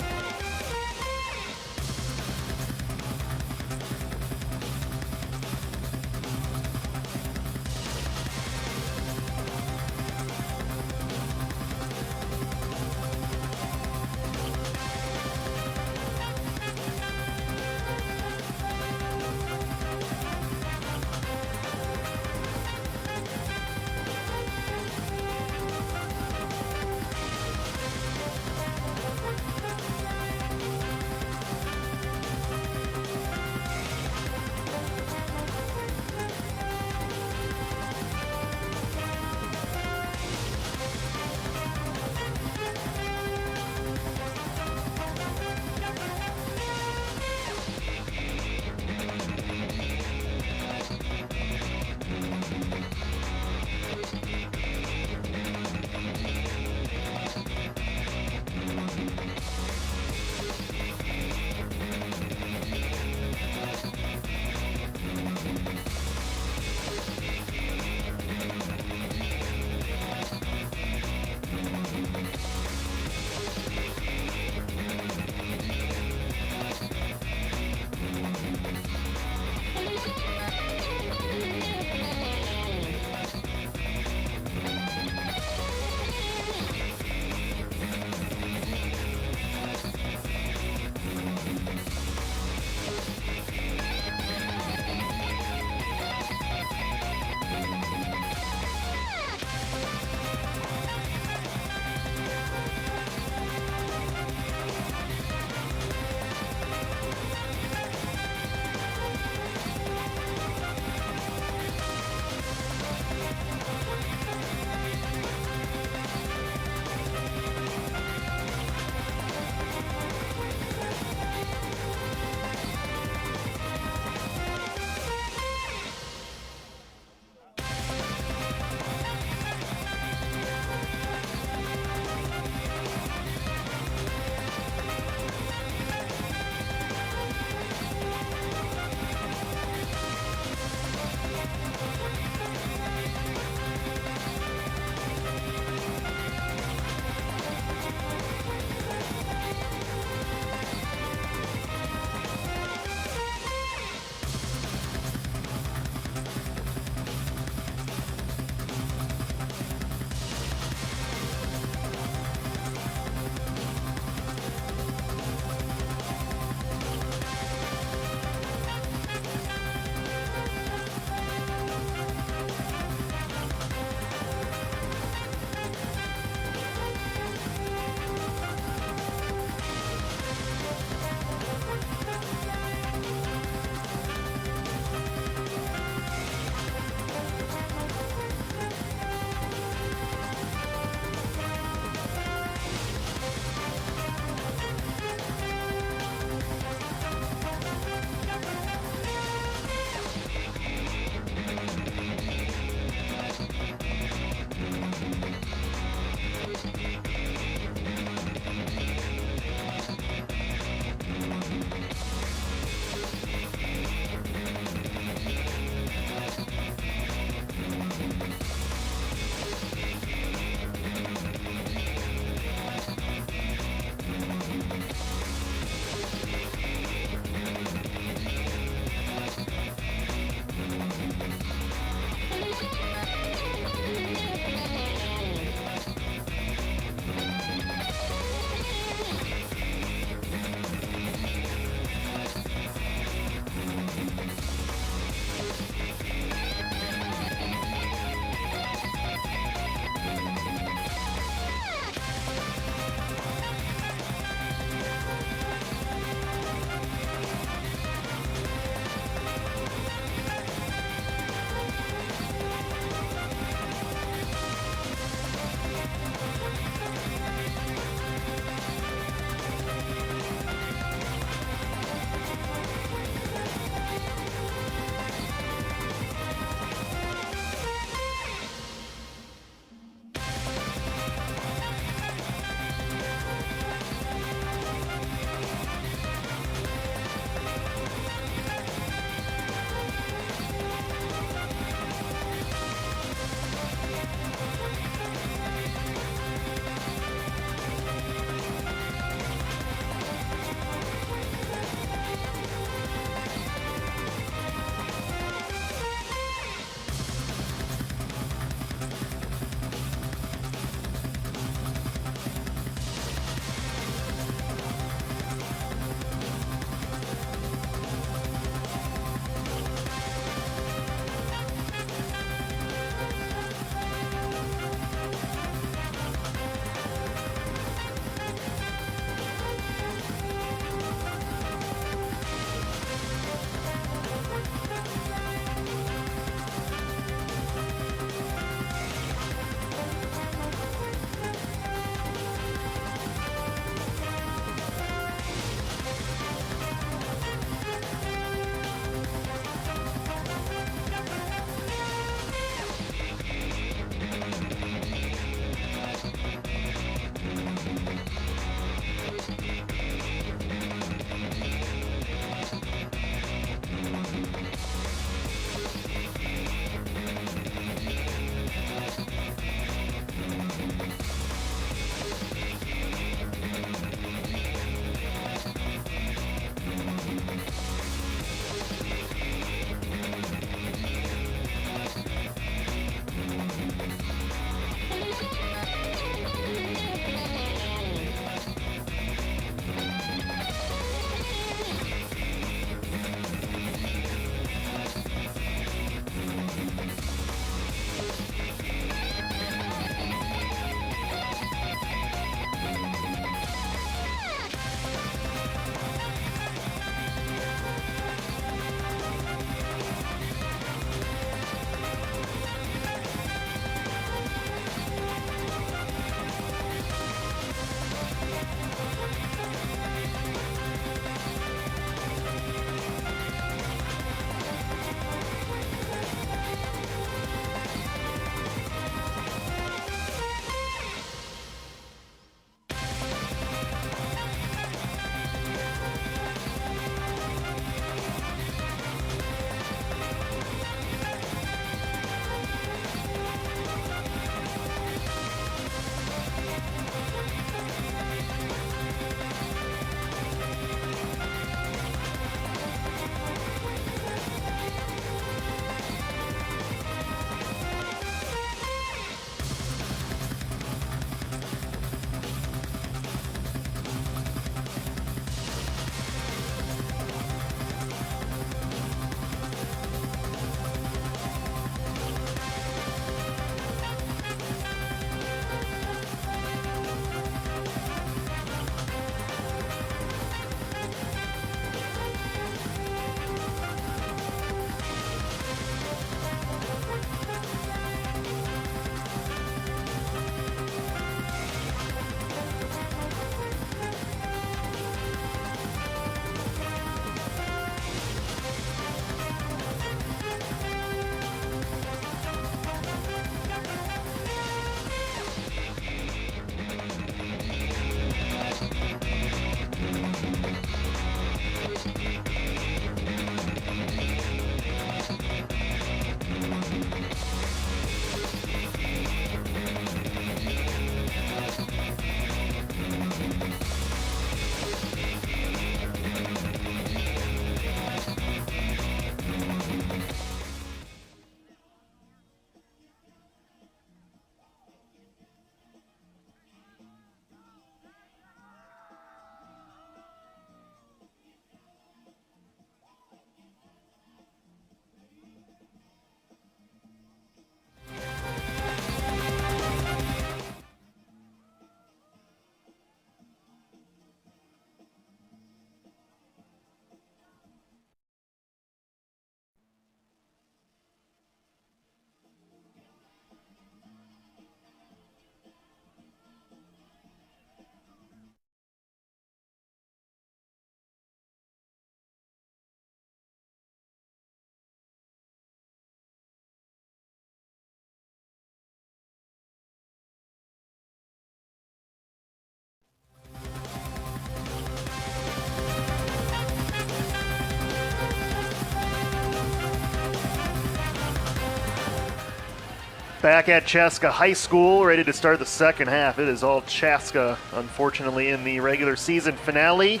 Back at Chaska High School, ready to start the second half. It is all Chaska, unfortunately, in the regular season finale,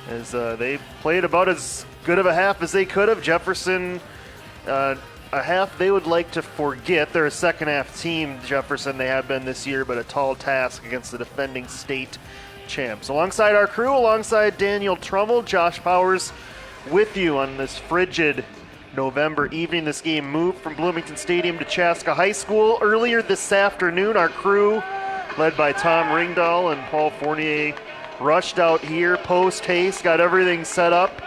as they played about as good of a half as they could have. Jefferson, a half they would like to forget. They're a second half team, Jefferson. They have been this year, but a tall task against the defending state champs. Alongside our crew, alongside Daniel Trummel, Josh Powers with you on this frigid November evening. This game moved from Bloomington Stadium to Chaska High School earlier this afternoon. Our crew, led by Tom Ringdahl and Paul Fournier, rushed out here post haste, got everything set up.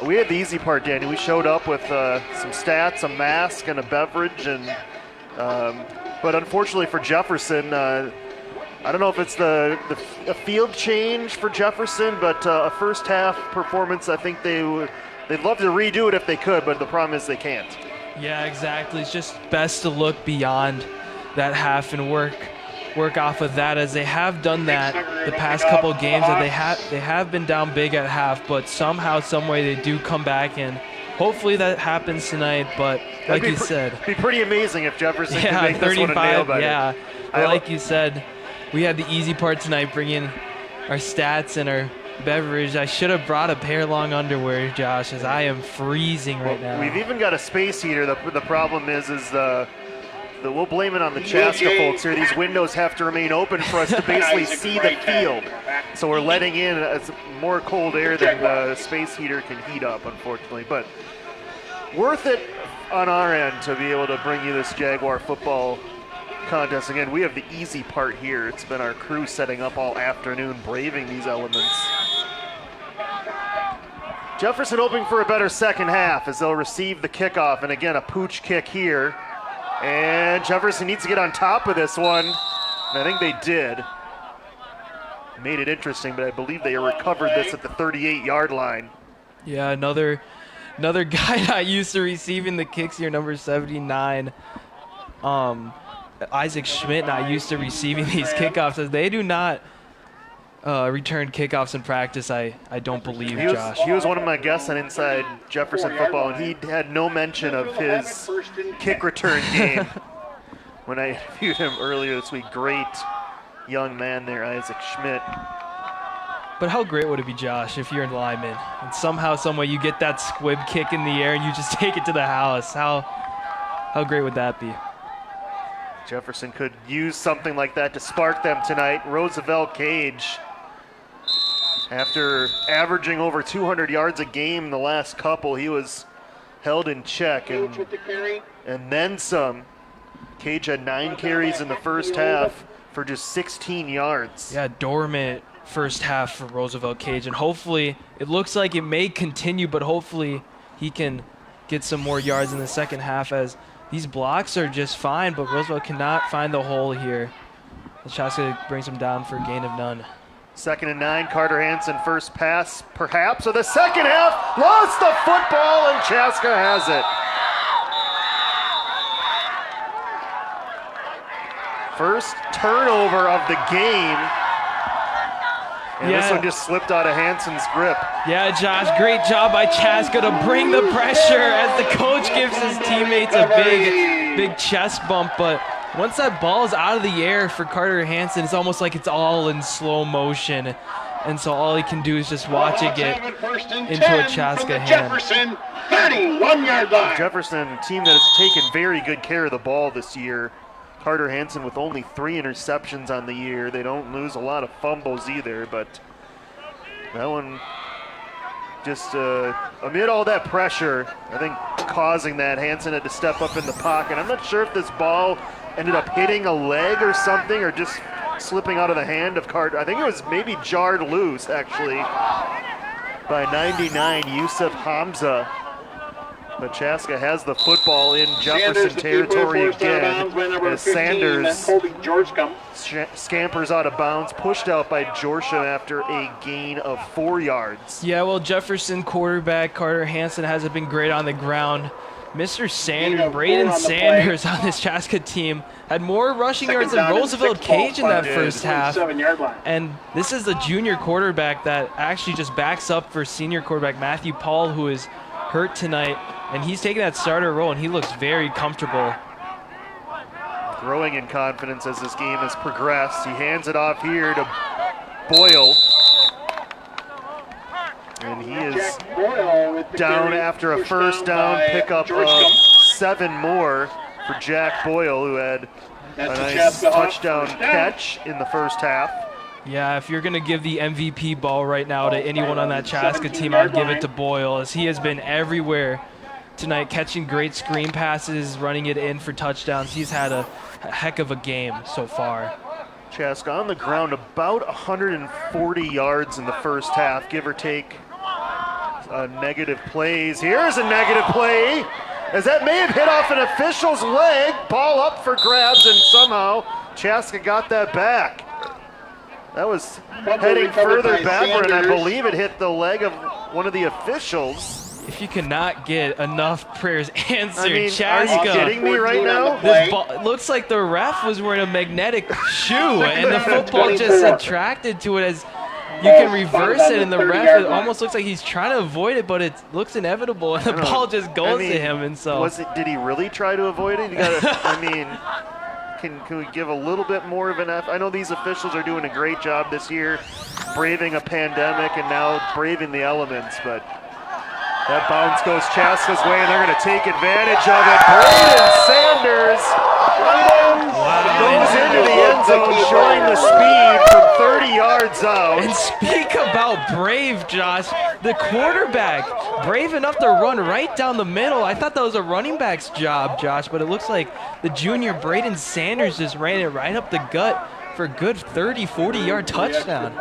We had the easy part, Danny. We showed up with some stats, a mask, and a beverage, and but unfortunately for Jefferson, I don't know if it's a field change for Jefferson, but a first half performance, I think they'd love to redo it if they could, but the problem is they can't. Yeah, exactly. It's just best to look beyond that half and work off of that, as they have done that the past couple of games, and they have been down big at half, but somehow, some way they do come back, and hopefully that happens tonight. But like you said, it'd be pretty amazing if Jefferson could make this one a nail biter. Yeah, but like you said, we had the easy part tonight, bringing our stats and our beverage. I should have brought a pair of long underwear, Josh, as I am freezing right now. We've even got a space heater. The problem is we'll blame it on the Chaska folks here. These windows have to remain open for us to basically see the field. So we're letting in more cold air than the space heater can heat up, unfortunately. But worth it on our end to be able to bring you this Jaguar football contest. Again, we have the easy part here. It's been our crew setting up all afternoon, braving these elements. Jefferson hoping for a better second half as they'll receive the kickoff. And again, a pooch kick here. And Jefferson needs to get on top of this one. And I think they did. Made it interesting, but I believe they recovered this at the 38-yard line. Yeah, another guy not used to receiving the kicks here, number 79. Isaac Schmidt not used to receiving these kickoffs, as they do not return kickoffs in practice, I don't believe, Josh. He was one of my guests on Inside Jefferson Football, and he had no mention of his kick return game when I interviewed him earlier this week. Great young man there, Isaac Schmidt. But how great would it be, Josh, if you're in lineman and somehow, someway you get that squib kick in the air and you just take it to the house? How great would that be? Jefferson could use something like that to spark them tonight. Roosevelt Cage, after averaging over 200 yards a game the last couple, he was held in check and then some. Cage had 9 carries in the first half for just 16 yards. Yeah, dormant first half for Roosevelt Cage, and hopefully it looks like it may continue, but hopefully he can get some more yards in the second half, as these blocks are just fine, but Roosevelt cannot find the hole here. Chaska brings him down for a gain of none. 2nd and 9, Carter Hansen first pass, perhaps, of the second half, lost the football, and Chaska has it. First turnover of the game. And this one just slipped out of Hansen's grip. Yeah, Josh, great job by Chaska to bring the pressure as the coach gives his teammates a big chest bump. But once that ball is out of the air for Carter Hansen, it's almost like it's all in slow motion. And so all he can do is just watch it get into a Chaska hand. Jefferson, 31-yard line. Jefferson, a team that has taken very good care of the ball this year. Carter Hansen with only 3 interceptions on the year. They don't lose a lot of fumbles either, but that one just amid all that pressure, I think causing that, Hansen had to step up in the pocket. I'm not sure if this ball ended up hitting a leg or something, or just slipping out of the hand of Carter. I think it was maybe jarred loose, actually, by 99, Yusuf Hamza. But Chaska has the football in Jefferson territory again, as Sanders scampers out of bounds, pushed out by Jorsham after a gain of 4 yards. Yeah, well, Jefferson quarterback Carter Hansen hasn't been great on the ground. Mr. Sanders, Braden Sanders on this Chaska team had more rushing yards than Roosevelt Cage in that first half. And this is the junior quarterback that actually just backs up for senior quarterback Matthew Paul, who is hurt tonight. And he's taking that starter role, and he looks very comfortable. growing in confidence as this game has progressed. He hands it off here to Boyle. And he is down after a first down pickup of 7 more for Jack Boyle, who had a nice touchdown catch in the first half. Yeah, if you're going to give the MVP ball right now to anyone on that Chaska team, I'd give it to Boyle, as he has been everywhere tonight, catching great screen passes, running it in for touchdowns. He's had a heck of a game so far. Chaska on the ground about 140 yards in the first half, give or take. Negative plays. Here's a negative play, as that may have hit off an official's leg. Ball up for grabs, and somehow Chaska got that back. That was heading further backward, and I believe it hit the leg of one of the officials. If you cannot get enough prayers answered, I mean, Chaska. are you kidding me right now? This ball, it looks like the ref was wearing a magnetic shoe, and the football just attracted to it, as you can reverse it, and the ref, it almost looks like he's trying to avoid it, but it looks inevitable, and the ball just goes to him. And so, did he really try to avoid it? You gotta, I mean, can we give a little bit more of an effort? I know these officials are doing a great job this year, braving a pandemic and now braving the elements, but that bounce goes Chaska's way, and they're going to take advantage of it. Braden Sanders goes into the end zone, showing the speed from 30 yards out. And speak about brave, Josh. The quarterback, brave enough to run right down the middle. I thought that was a running back's job, Josh, but it looks like the junior Braden Sanders just ran it right up the gut for a good 30, 40-yard touchdown.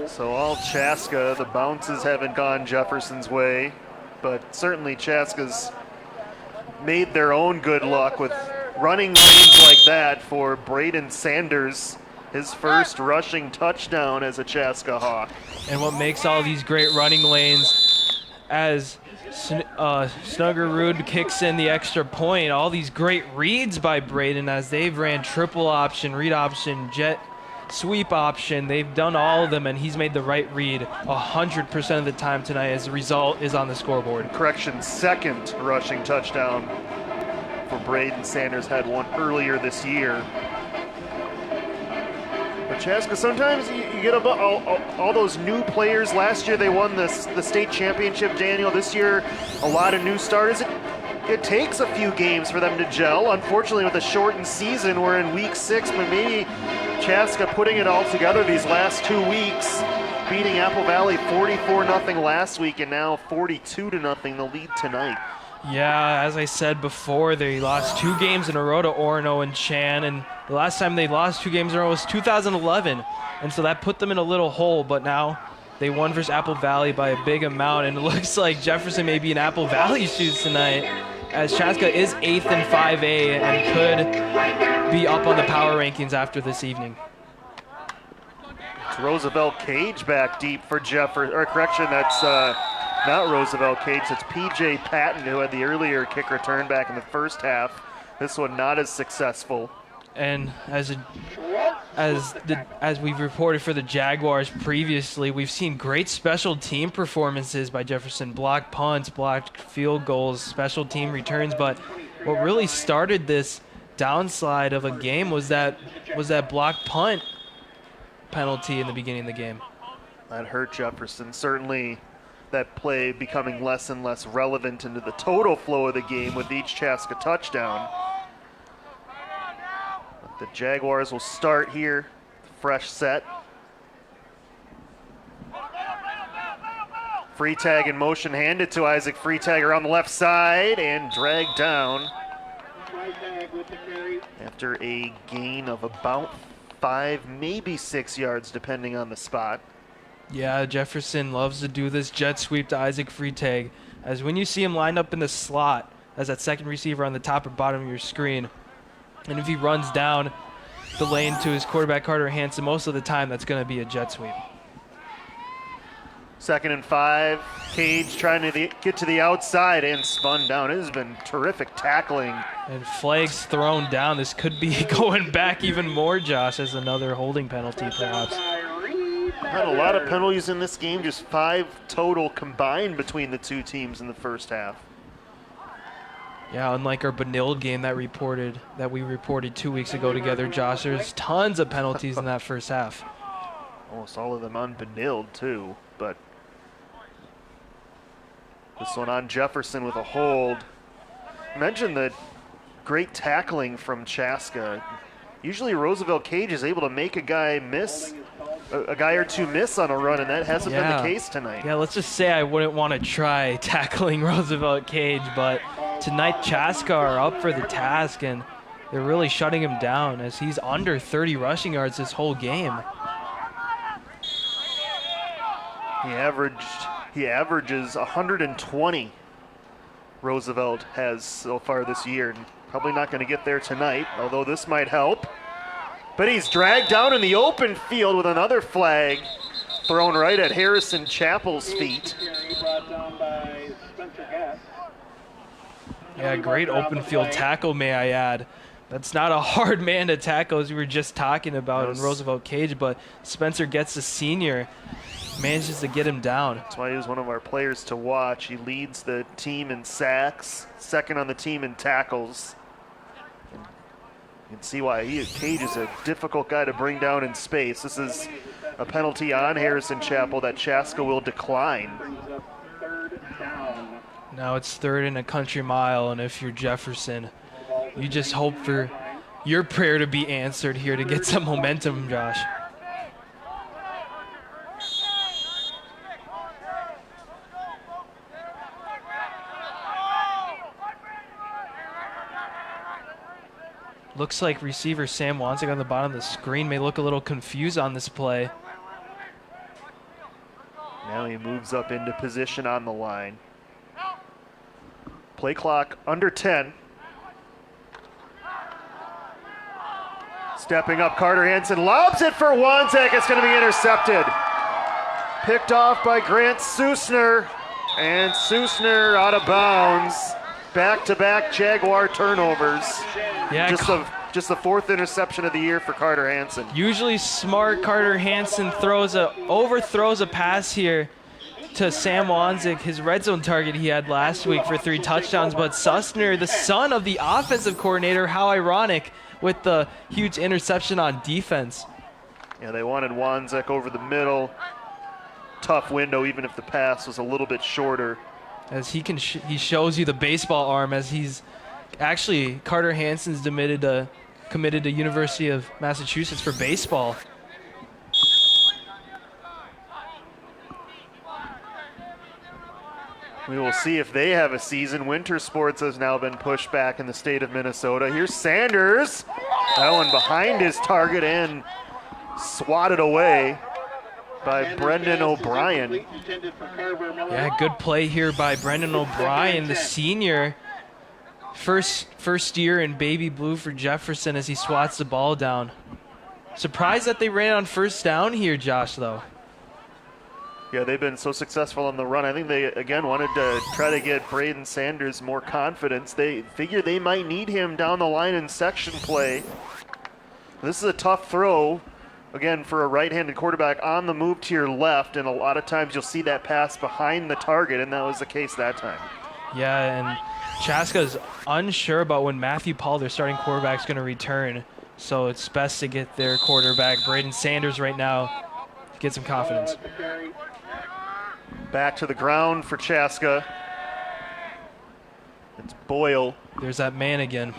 So all Chaska, the bounces haven't gone Jefferson's way, but certainly Chaska's made their own good luck with running lanes like that for Braden Sanders, his first rushing touchdown as a Chaska Hawk. And what makes all these great running lanes, as Snuggerud kicks in the extra point, all these great reads by Braden, as they've ran triple option, read option, jet sweep option. They've done all of them, and he's made the right read 100% of the time tonight, as the result is on the scoreboard. Correction, second rushing touchdown for Braden Sanders. Had one earlier this year. But Chaska, sometimes you get all those new players. Last year they won the state championship, Daniel. This year, a lot of new starters. It takes a few games for them to gel. Unfortunately, with a shortened season, we're in week 6, but maybe Chaska putting it all together these last 2 weeks, beating Apple Valley 44-0 last week, and now 42-0 the lead tonight. Yeah, as I said before, they lost 2 games in a row to Orono and Chan, and the last time they lost 2 games in a row was 2011, and so that put them in a little hole, but now they won versus Apple Valley by a big amount, and it looks like Jefferson may be in Apple Valley's shoes tonight, as Chaska is 8th in 5A and could be up on the power rankings after this evening. It's Roosevelt Cage back deep for Jefferson, or correction, that's not Roosevelt Cage, it's PJ Patton, who had the earlier kick return back in the first half. This one not as successful. And as we've reported for the Jaguars previously, we've seen great special team performances by Jefferson. Blocked punts, blocked field goals, special team returns. But what really started this downslide of a game was that blocked punt penalty in the beginning of the game. That hurt Jefferson. Certainly that play becoming less and less relevant into the total flow of the game with each Chaska touchdown. The Jaguars will start here, fresh set. Freetag in motion, handed to Isaac Freetag around the left side and dragged down after a gain of about 5, maybe 6 yards, depending on the spot. Yeah, Jefferson loves to do this jet sweep to Isaac Freetag, as when you see him lined up in the slot as that second receiver on the top or bottom of your screen, and if he runs down the lane to his quarterback, Carter Hansen, most of the time that's going to be a jet sweep. 2nd and 5. Cage trying to get to the outside and spun down. It has been terrific tackling. And flags thrown down. This could be going back even more, Josh, as another holding penalty perhaps. Had a lot of penalties in this game, just 5 total combined between the two teams in the first half. Yeah, unlike our Benilde game that we reported 2 weeks ago together, Josh, there's tons of penalties in that first half. Almost all of them on Benilde too, but this one on Jefferson with a hold. Mention the great tackling from Chaska. Usually Roosevelt Cage is able to make a guy miss, a guy or two miss on a run, and that hasn't been the case tonight. Yeah, let's just say I wouldn't want to try tackling Roosevelt Cage, but tonight Chaska are up for the task, and they're really shutting him down as he's under 30 rushing yards this whole game. He averages 120. Roosevelt has so far this year. Probably not going to get there tonight, although this might help. But he's dragged down in the open field with another flag thrown right at Harrison Chappell's feet. Yeah, great open field tackle, may I add. That's not a hard man to tackle, as we were just talking about in Roosevelt Cage, but Spencer gets the senior, manages to get him down. That's why he was one of our players to watch. He leads the team in sacks, second on the team in tackles. And you can see why Cage is a difficult guy to bring down in space. This is a penalty on Harrison Chappell that Chaska will decline. Now it's third and a country mile, and if you're Jefferson, you just hope for your prayer to be answered here to get some momentum, Josh. Looks like receiver Sam Wanzig on the bottom of the screen may look a little confused on this play. Now he moves up into position on the line. Play clock under 10. Stepping up, Carter Hansen lobs it for Wanzig. It's going to be intercepted. Picked off by Grant Susner. And Susner out of bounds. Back-to-back Jaguar turnovers. Yeah, just the fourth interception of the year for Carter Hansen. Usually smart Carter Hansen overthrows a pass here to Sam Wanzig, his red zone target he had last week for 3 touchdowns. But Susner, the son of the offensive coordinator, how ironic, with the huge interception on defense. Yeah, they wanted Wanzig over the middle. Tough window, even if the pass was a little bit shorter. As he shows you the baseball arm, as he's actually, Carter Hansen's committed to University of Massachusetts for baseball. We will see if they have a season. Winter sports has now been pushed back in the state of Minnesota. Here's Sanders. That one behind his target and swatted away by Brendan O'Brien. Yeah, good play here by Brendan O'Brien, the senior. First year in baby blue for Jefferson as he swats the ball down. Surprised that they ran on first down here, Josh, though. Yeah, they've been so successful on the run. I think they, again, wanted to try to get Braden Sanders more confidence. They figure they might need him down the line in section play. This is a tough throw, again, for a right-handed quarterback on the move to your left, and a lot of times you'll see that pass behind the target, and that was the case that time. Yeah, and Chaska's unsure about when Matthew Paul, their starting quarterback, is going to return. So it's best to get their quarterback, Braden Sanders, right now to get some confidence. Back to the ground for Chaska. It's Boyle. There's that man again.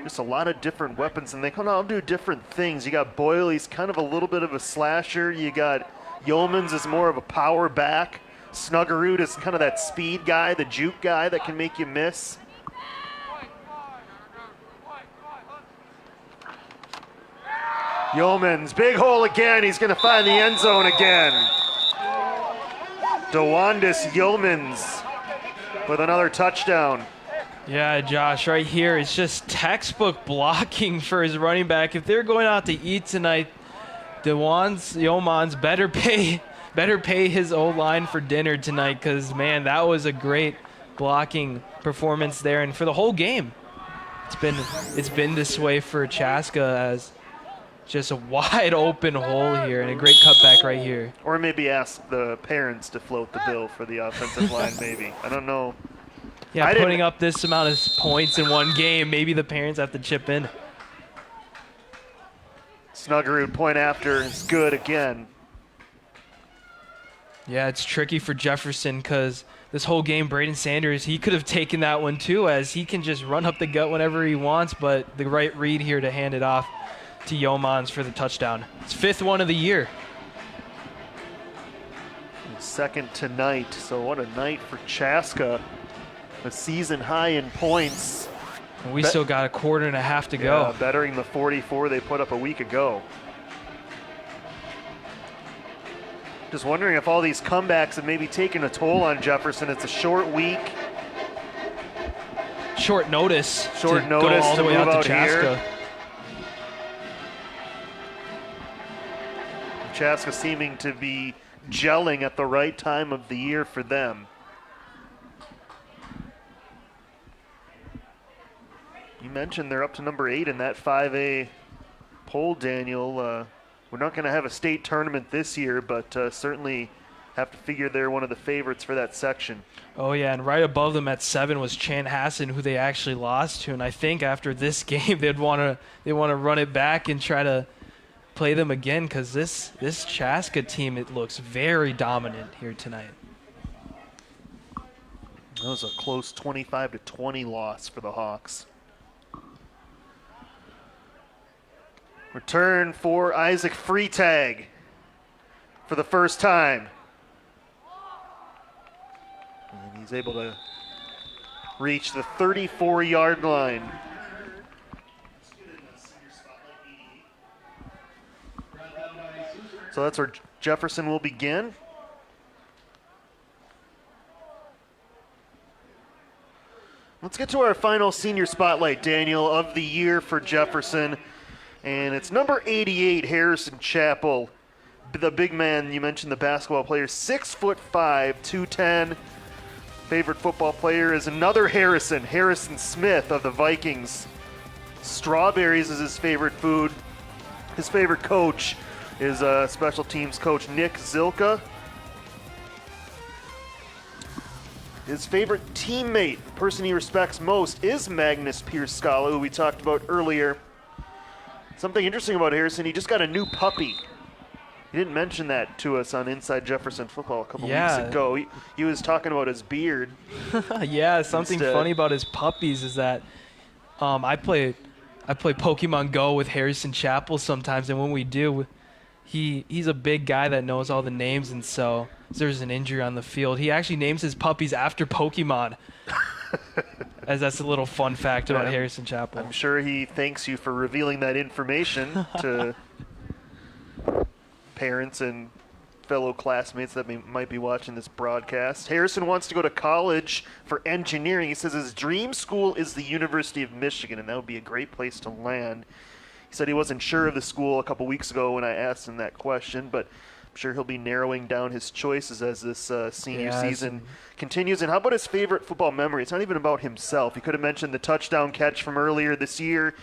Just a lot of different weapons, and they can all do different things. You got Boyle, he's kind of a little bit of a slasher. You got Yeomans is more of a power back. Snuggerud is kind of that speed guy, the juke guy that can make you miss. Yeomans, big hole again. He's going to find the end zone again. DeWandis Yeomans with another touchdown. Yeah, Josh, right here, it's just textbook blocking for his running back. If they're going out to eat tonight, Yeomans better pay his O-line for dinner tonight, because, man, that was a great blocking performance there. And for the whole game, it's been this way for Chaska, as Just a wide open hole here and a great cutback right here. Or maybe ask the parents to float the bill for the offensive line, maybe. I don't know. Yeah, putting up this amount of points in one game, maybe the parents have to chip in. Snuggerud point after is good again. Yeah, it's tricky for Jefferson because this whole game, Braden Sanders, he could have taken that one too, as he can just run up the gut whenever he wants, but the right read here to hand it off to Yeomans for the touchdown. It's 5th one of the year. Second tonight, so what a night for Chaska. A season high in points. And we still got a quarter and a half to go. Bettering the 44 they put up a week ago. Just wondering if all these comebacks have maybe taken a toll on Jefferson. It's a short week. Short notice. Short to notice go all to the way move out out to Chaska. here. Chaska seeming to be gelling at the right time of the year for them. You mentioned they're up to number 8 in that 5A poll, Daniel. We're not going to have a state tournament this year, but certainly have to figure they're one of the favorites for that section. Oh, yeah, and right above them at 7 was Chanhassen, who they actually lost to. And I think after this game, they'd want to run it back and try to play them again, because this Chaska team, it looks very dominant here tonight. That was a close 25-20 loss for the Hawks. Return for Isaac Freitag for the first time. And he's able to reach the 34-yard line. So that's where Jefferson will begin. Let's get to our final senior spotlight, Daniel, of the year for Jefferson. And it's number 88, Harrison Chappell. The big man, you mentioned the basketball player, 6'5", 210. Favorite football player is another Harrison Smith of the Vikings. Strawberries is his favorite food. His favorite coach is special teams coach Nick Zilka. His favorite teammate, the person he respects most, is Magnus Pierce-Scala, who we talked about earlier. Something interesting about Harrison, he just got a new puppy. He didn't mention that to us on Inside Jefferson Football a couple weeks ago. He was talking about his beard. Yeah, something funny about his puppies is that I play Pokemon Go with Harrison Chappell sometimes, and when we do, he's a big guy that knows all the names, and so if there's an injury on the field, he actually names his puppies after Pokemon. As that's a little fun fact about Harrison Chappell. I'm sure he thanks you for revealing that information to parents and fellow classmates that might be watching this broadcast. Harrison wants to go to college for engineering. He says his dream school is the University of Michigan, and that would be a great place to land. He said he wasn't sure of the school a couple weeks ago when I asked him that question, but I'm sure he'll be narrowing down his choices as this senior season continues. And how about his favorite football memory? It's not even about himself. He could have mentioned the touchdown catch from earlier this year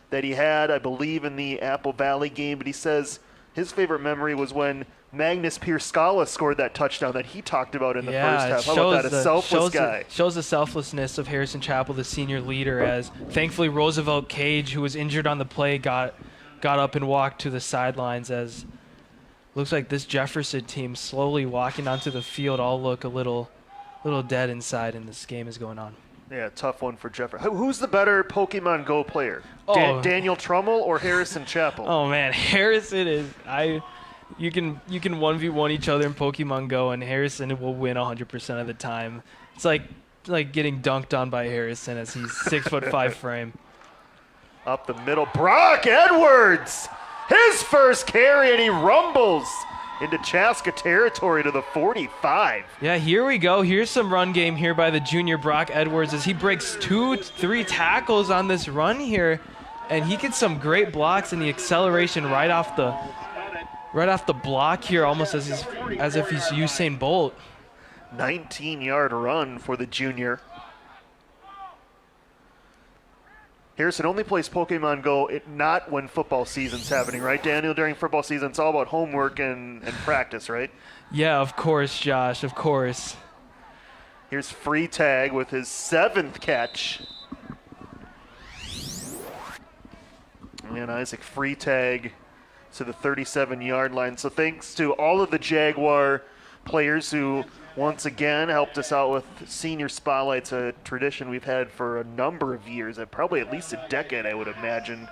that he had, I believe, in the Apple Valley game, but he says his favorite memory was when Magnus Pierce-Scala scored that touchdown that he talked about in the first half. How about that? A selfless guy. Shows the selflessness of Harrison Chappell, the senior leader, as thankfully Roosevelt Cage, who was injured on the play, got up and walked to the sidelines, as looks like this Jefferson team slowly walking onto the field all look a little dead inside, and this game is going on. Yeah, tough one for Jefferson. Who's the better Pokemon Go player? Daniel Trummel or Harrison Chappell? Oh man, Harrison is you can 1v1 each other in Pokemon Go, and Harrison will win 100% of the time. It's like getting dunked on by Harrison, as he's 6'5" frame. Up the middle, Brock Edwards, his first carry, and he rumbles into Chaska territory to the 45. Yeah, here we go. Here's some run game here by the junior Brock Edwards as he breaks 2-3 tackles on this run here, and he gets some great blocks and the acceleration right off the block here, almost as if he's Usain Bolt. 19-yard run for the junior. Harrison only plays Pokemon Go not when football season's happening, right, Daniel? During football season, it's all about homework and practice, right? Yeah, of course, Josh, of course. Here's Free Tag with his 7th catch. And Isaac Free Tag to the 37-yard line. So thanks to all of the Jaguar players who once again helped us out with senior spotlights, a tradition we've had for a number of years, probably at least a decade, I would imagine,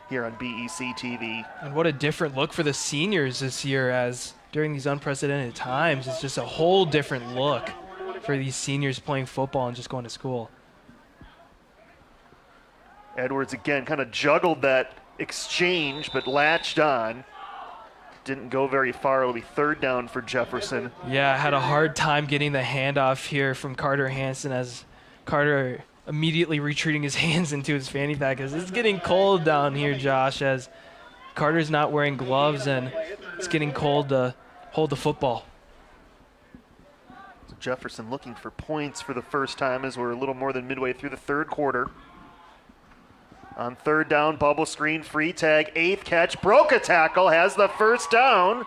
here on BEC-TV. And what a different look for the seniors this year, as during these unprecedented times, it's just a whole different look for these seniors playing football and just going to school. Edwards again kind of juggled that exchange, but latched on. Didn't go very far. It'll be 3rd down for Jefferson. Yeah, had a hard time getting the handoff here from Carter Hansen, as Carter immediately retreating his hands into his fanny pack. As it's getting cold down here, Josh, as Carter's not wearing gloves and it's getting cold to hold the football. So Jefferson looking for points for the first time as we're a little more than midway through the 3rd quarter. On 3rd down, bubble screen, Free Tag, 8th catch, broke a tackle, has the 1st down,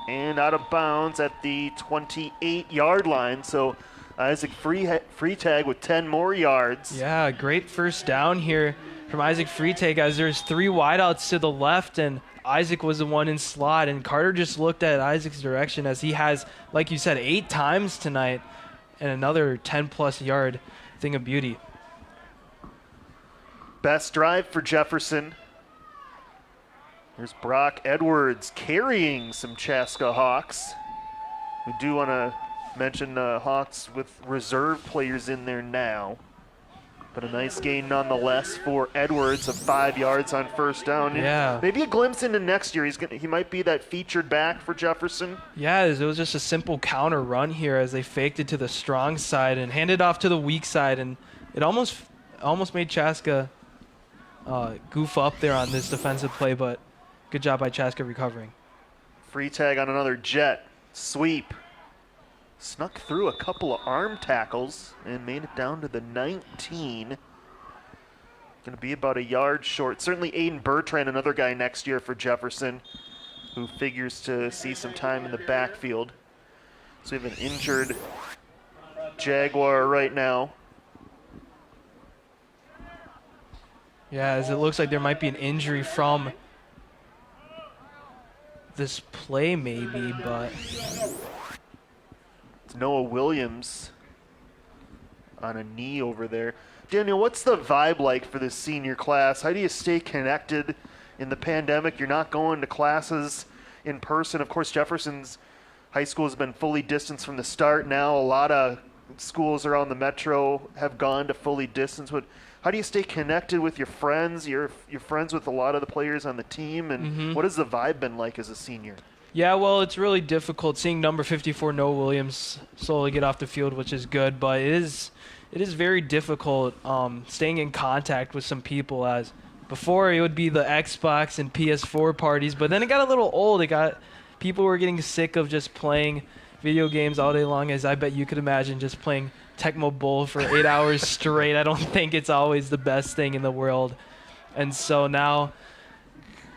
and out of bounds at the 28-yard line. So Isaac Free Tag with 10 more yards. Yeah, great 1st down here from Isaac Free Tag, as there's 3 wideouts to the left, and Isaac was the one in slot, and Carter just looked at Isaac's direction, as he has, like you said, 8 times tonight, and another 10-plus yard thing of beauty. Best drive for Jefferson. Here's Brock Edwards carrying some Chaska Hawks. We do want to mention Hawks with reserve players in there now. But a nice gain nonetheless for Edwards of 5 yards on 1st down. Yeah. Maybe a glimpse into next year. He might be that featured back for Jefferson. Yeah, it was just a simple counter run here as they faked it to the strong side and handed off to the weak side, and it almost made Chaska goof up there on this defensive play, but good job by Chaska recovering. Free Tag on another jet sweep. Snuck through a couple of arm tackles and made it down to the 19. Going to be about a yard short. Certainly Aiden Bertrand, another guy next year for Jefferson, who figures to see some time in the backfield. So we have an injured Jaguar right now. Yeah, as it looks like there might be an injury from this play maybe, but It's Noah Williams on a knee over there. Daniel, what's the vibe like for this senior class? How do you stay connected in the pandemic? You're not going to classes in person. Of course, Jefferson's high school has been fully distanced from the start. Now a lot of schools around the metro have gone to fully distanced. How do you stay connected with your friends? You're friends with a lot of the players on the team, and what has the vibe been like as a senior? yeah, well, it's really difficult seeing number 54 Noah Williams slowly get off the field, which is good, but it is very difficult staying in contact with some people, as before it would be the Xbox and PS4 parties, but then it got a little old. People were getting sick of just playing video games all day long, as I bet you could imagine just playing Tecmo Bowl for 8 hours straight. I don't think it's always the best thing in the world. And so now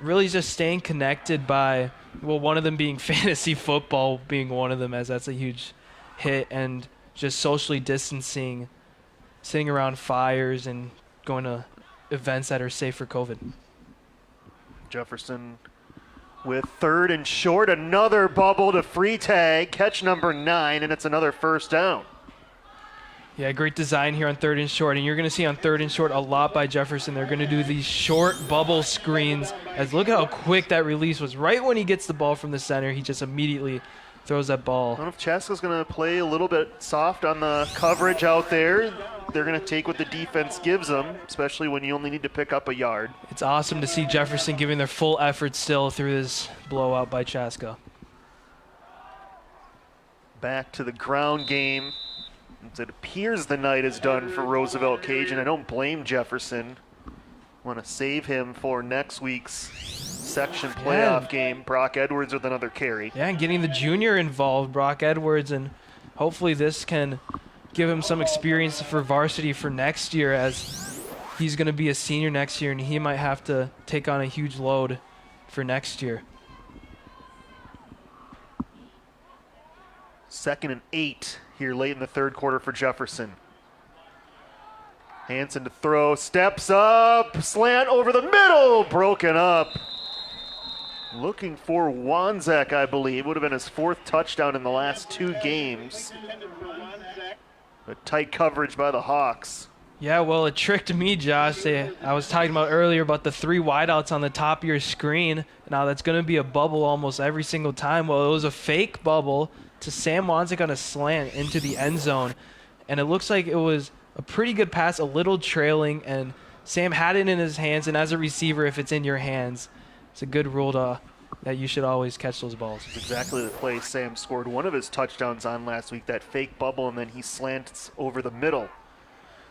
really just staying connected by, well, one of them being fantasy football being one of them, as that's a huge hit, and just socially distancing, sitting around fires and going to events that are safe for COVID. Jefferson with 3rd and short, another bubble to Free Tag, catch number 9, and it's another 1st down. Yeah, great design here on 3rd and short, and you're going to see on 3rd and short a lot by Jefferson. They're going to do these short bubble screens, as look how quick that release was. Right when he gets the ball from the center, he just immediately throws that ball. I don't know if Chaska's going to play a little bit soft on the coverage out there. They're going to take what the defense gives them, especially when you only need to pick up a yard. It's awesome to see Jefferson giving their full effort still through this blowout by Chaska. Back to the ground game. It appears the night is done for Roosevelt Cajun. I don't blame Jefferson. Want to save him for next week's section playoff game. Brock Edwards with another carry. Yeah, and getting the junior involved, Brock Edwards, and hopefully this can give him some experience for varsity for next year, as he's going to be a senior next year, and he might have to take on a huge load for next year. 2nd and 8 here late in the third quarter for Jefferson. Hansen to throw, steps up, slant over the middle, broken up. Looking for Wanzek, I believe. Would have been his 4th touchdown in the last 2 games. But tight coverage by the Hawks. Yeah, well, it tricked me, Josh. I was talking about earlier about the 3 wideouts on the top of your screen. Now that's going to be a bubble almost every single time. Well, it was a fake bubble to Sam Wanzek on a slant into the end zone. And it looks like it was a pretty good pass, a little trailing, and Sam had it in his hands. And as a receiver, if it's in your hands, it's a good rule that you should always catch those balls. It's exactly the play Sam scored one of his touchdowns on last week, that fake bubble, and then he slants over the middle.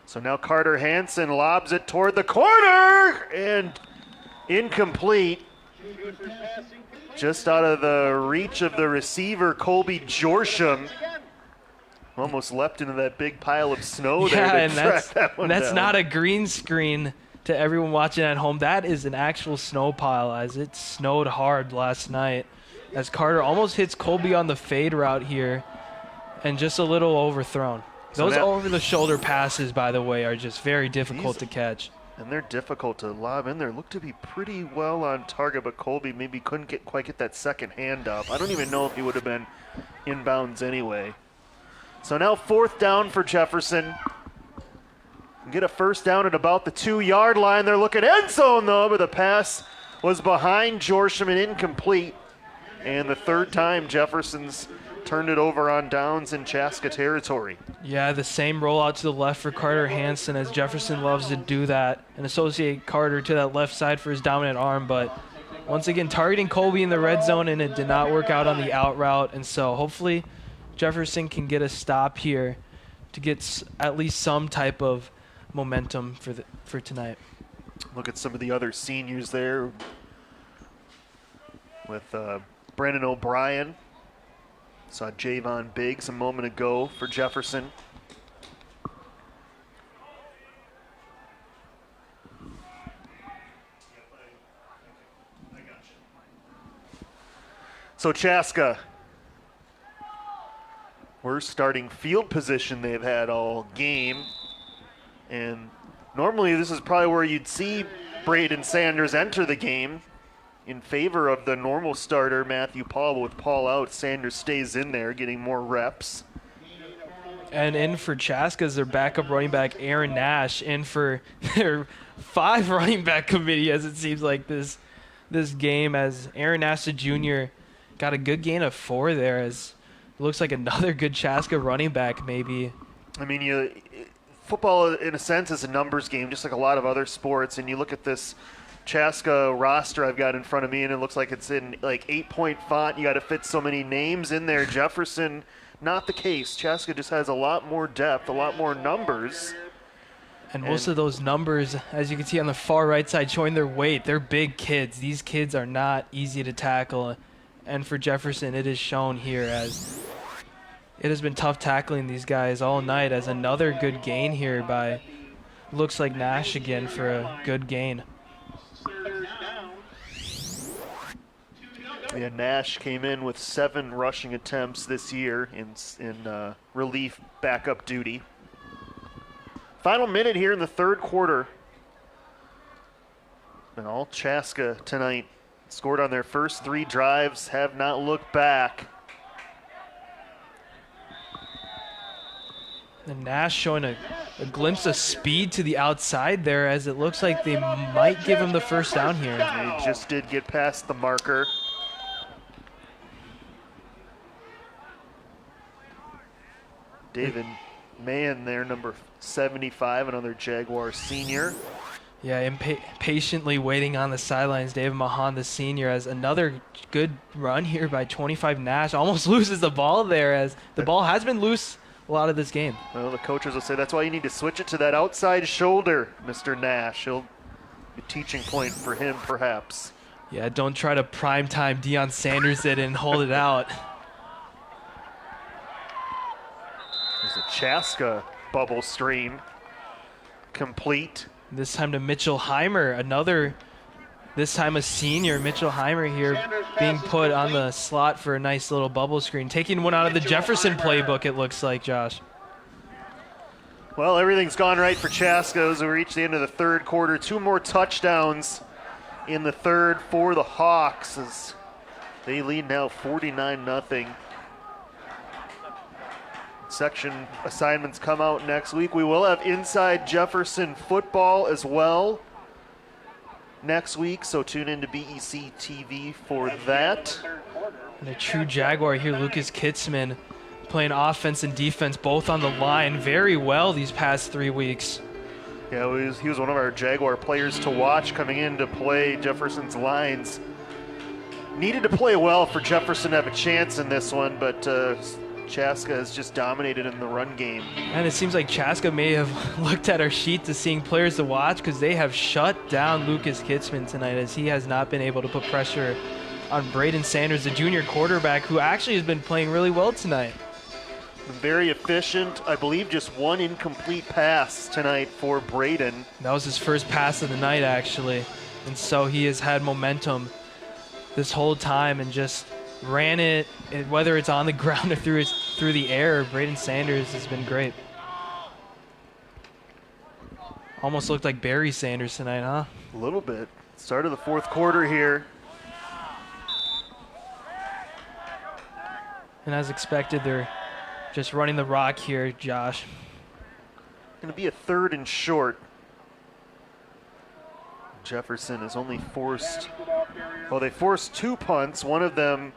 So now Carter Hansen lobs it toward the corner, and incomplete. Just out of the reach of the receiver, Colby Jorsham. Almost leapt into that big pile of snow there. Yeah, to and track that one that's down. not a green screen to everyone watching at home. That is an actual snow pile, as it snowed hard last night. As Carter almost hits Colby on the fade route here, and just a little overthrown. Those over-the-shoulder passes, by the way, are just very difficult to catch. And they're difficult to lob in there. Look to be pretty well on target, but Colby maybe couldn't quite get that second hand up. I don't even know if he would have been inbounds anyway. So now 4th down for Jefferson. Get a first down at about the 2-yard line. They're looking end zone, though, but the pass was behind Jorsham and incomplete. And the 3rd time Jefferson's turned it over on downs in Chaska territory. Yeah, the same rollout to the left for Carter Hansen, as Jefferson loves to do that and associate Carter to that left side for his dominant arm. But once again, targeting Colby in the red zone, and it did not work out on the out route. And so hopefully Jefferson can get a stop here to get at least some type of momentum for tonight. Look at some of the other seniors there with Brandon O'Brien. Saw Javon Biggs a moment ago for Jefferson. So Chaska, worst starting field position they've had all game. And normally this is probably where you'd see Braden Sanders enter the game in favor of the normal starter, Matthew Paul. But with Paul out, Sanders stays in there, getting more reps. And in for Chaska is their backup running back, Aaron Nash, in for their 5 running back committee, as it seems like this game, as Aaron Nash, the junior, got a good gain of 4 there, as it looks like another good Chaska running back maybe. I mean, football, in a sense, is a numbers game, just like a lot of other sports. And you look at this Chaska roster I've got in front of me, and it looks like it's in like 8-point font. You got to fit so many names in there. Jefferson, not the case. Chaska just has a lot more depth, a lot more numbers. And most of those numbers, as you can see on the far right side, showing their weight. They're big kids. These kids are not easy to tackle. And for Jefferson, it is shown here, as it has been tough tackling these guys all night, as another good gain here by, looks like Nash again for a good gain. Yeah, Nash came in with 7 rushing attempts this year in relief backup duty. Final minute here in the third quarter. And all Chaska tonight scored on their first 3 drives, have not looked back. And Nash showing a glimpse of speed to the outside there, as it looks like they might give him the first down here. They just did get past the marker. David Mahan there, number 75, another Jaguar senior. Yeah, patiently waiting on the sidelines, David Mahan, the senior, as another good run here by 25 Nash. Almost loses the ball there, as the ball has been loose a lot of this game. Well, the coaches will say that's why you need to switch it to that outside shoulder, Mr. Nash. He'll be a teaching point for him, perhaps. Yeah, don't try to primetime Deion Sanders it and hold it out. There's a Chaska bubble stream. Complete. This time to Mitchell Heimer, this time a senior. Mitchell Heimer here being put on the slot for a nice little bubble screen. Taking one out of the Jefferson playbook, it looks like, Josh. Well, everything's gone right for Chaska as we reach the end of the third quarter. 2 more touchdowns in the third for the Hawks as they lead now 49-0. Section assignments come out next week. We will have Inside Jefferson football as well next week, so tune into BEC-TV for that. And a true Jaguar here, Lucas Kitzman, playing offense and defense both on the line very well these past 3 weeks. Yeah, he was one of our Jaguar players to watch coming in to play Jefferson's lines. Needed to play well for Jefferson to have a chance in this one, but Chaska has just dominated in the run game. And it seems like Chaska may have looked at our sheet to seeing players to watch because they have shut down Lucas Kitzman tonight as he has not been able to put pressure on Braden Sanders, the junior quarterback, who actually has been playing really well tonight. Very efficient. I believe just 1 incomplete pass tonight for Braden. That was his first pass of the night, actually. And so he has had momentum this whole time and just ran it, whether it's on the ground or through the air. Braden Sanders has been great. Almost looked like Barry Sanders tonight, huh? A little bit. Start of the fourth quarter here. And as expected, they're just running the rock here, Josh. Going to be a 3rd and short. Jefferson has only forced, well, they forced 2 punts. One of them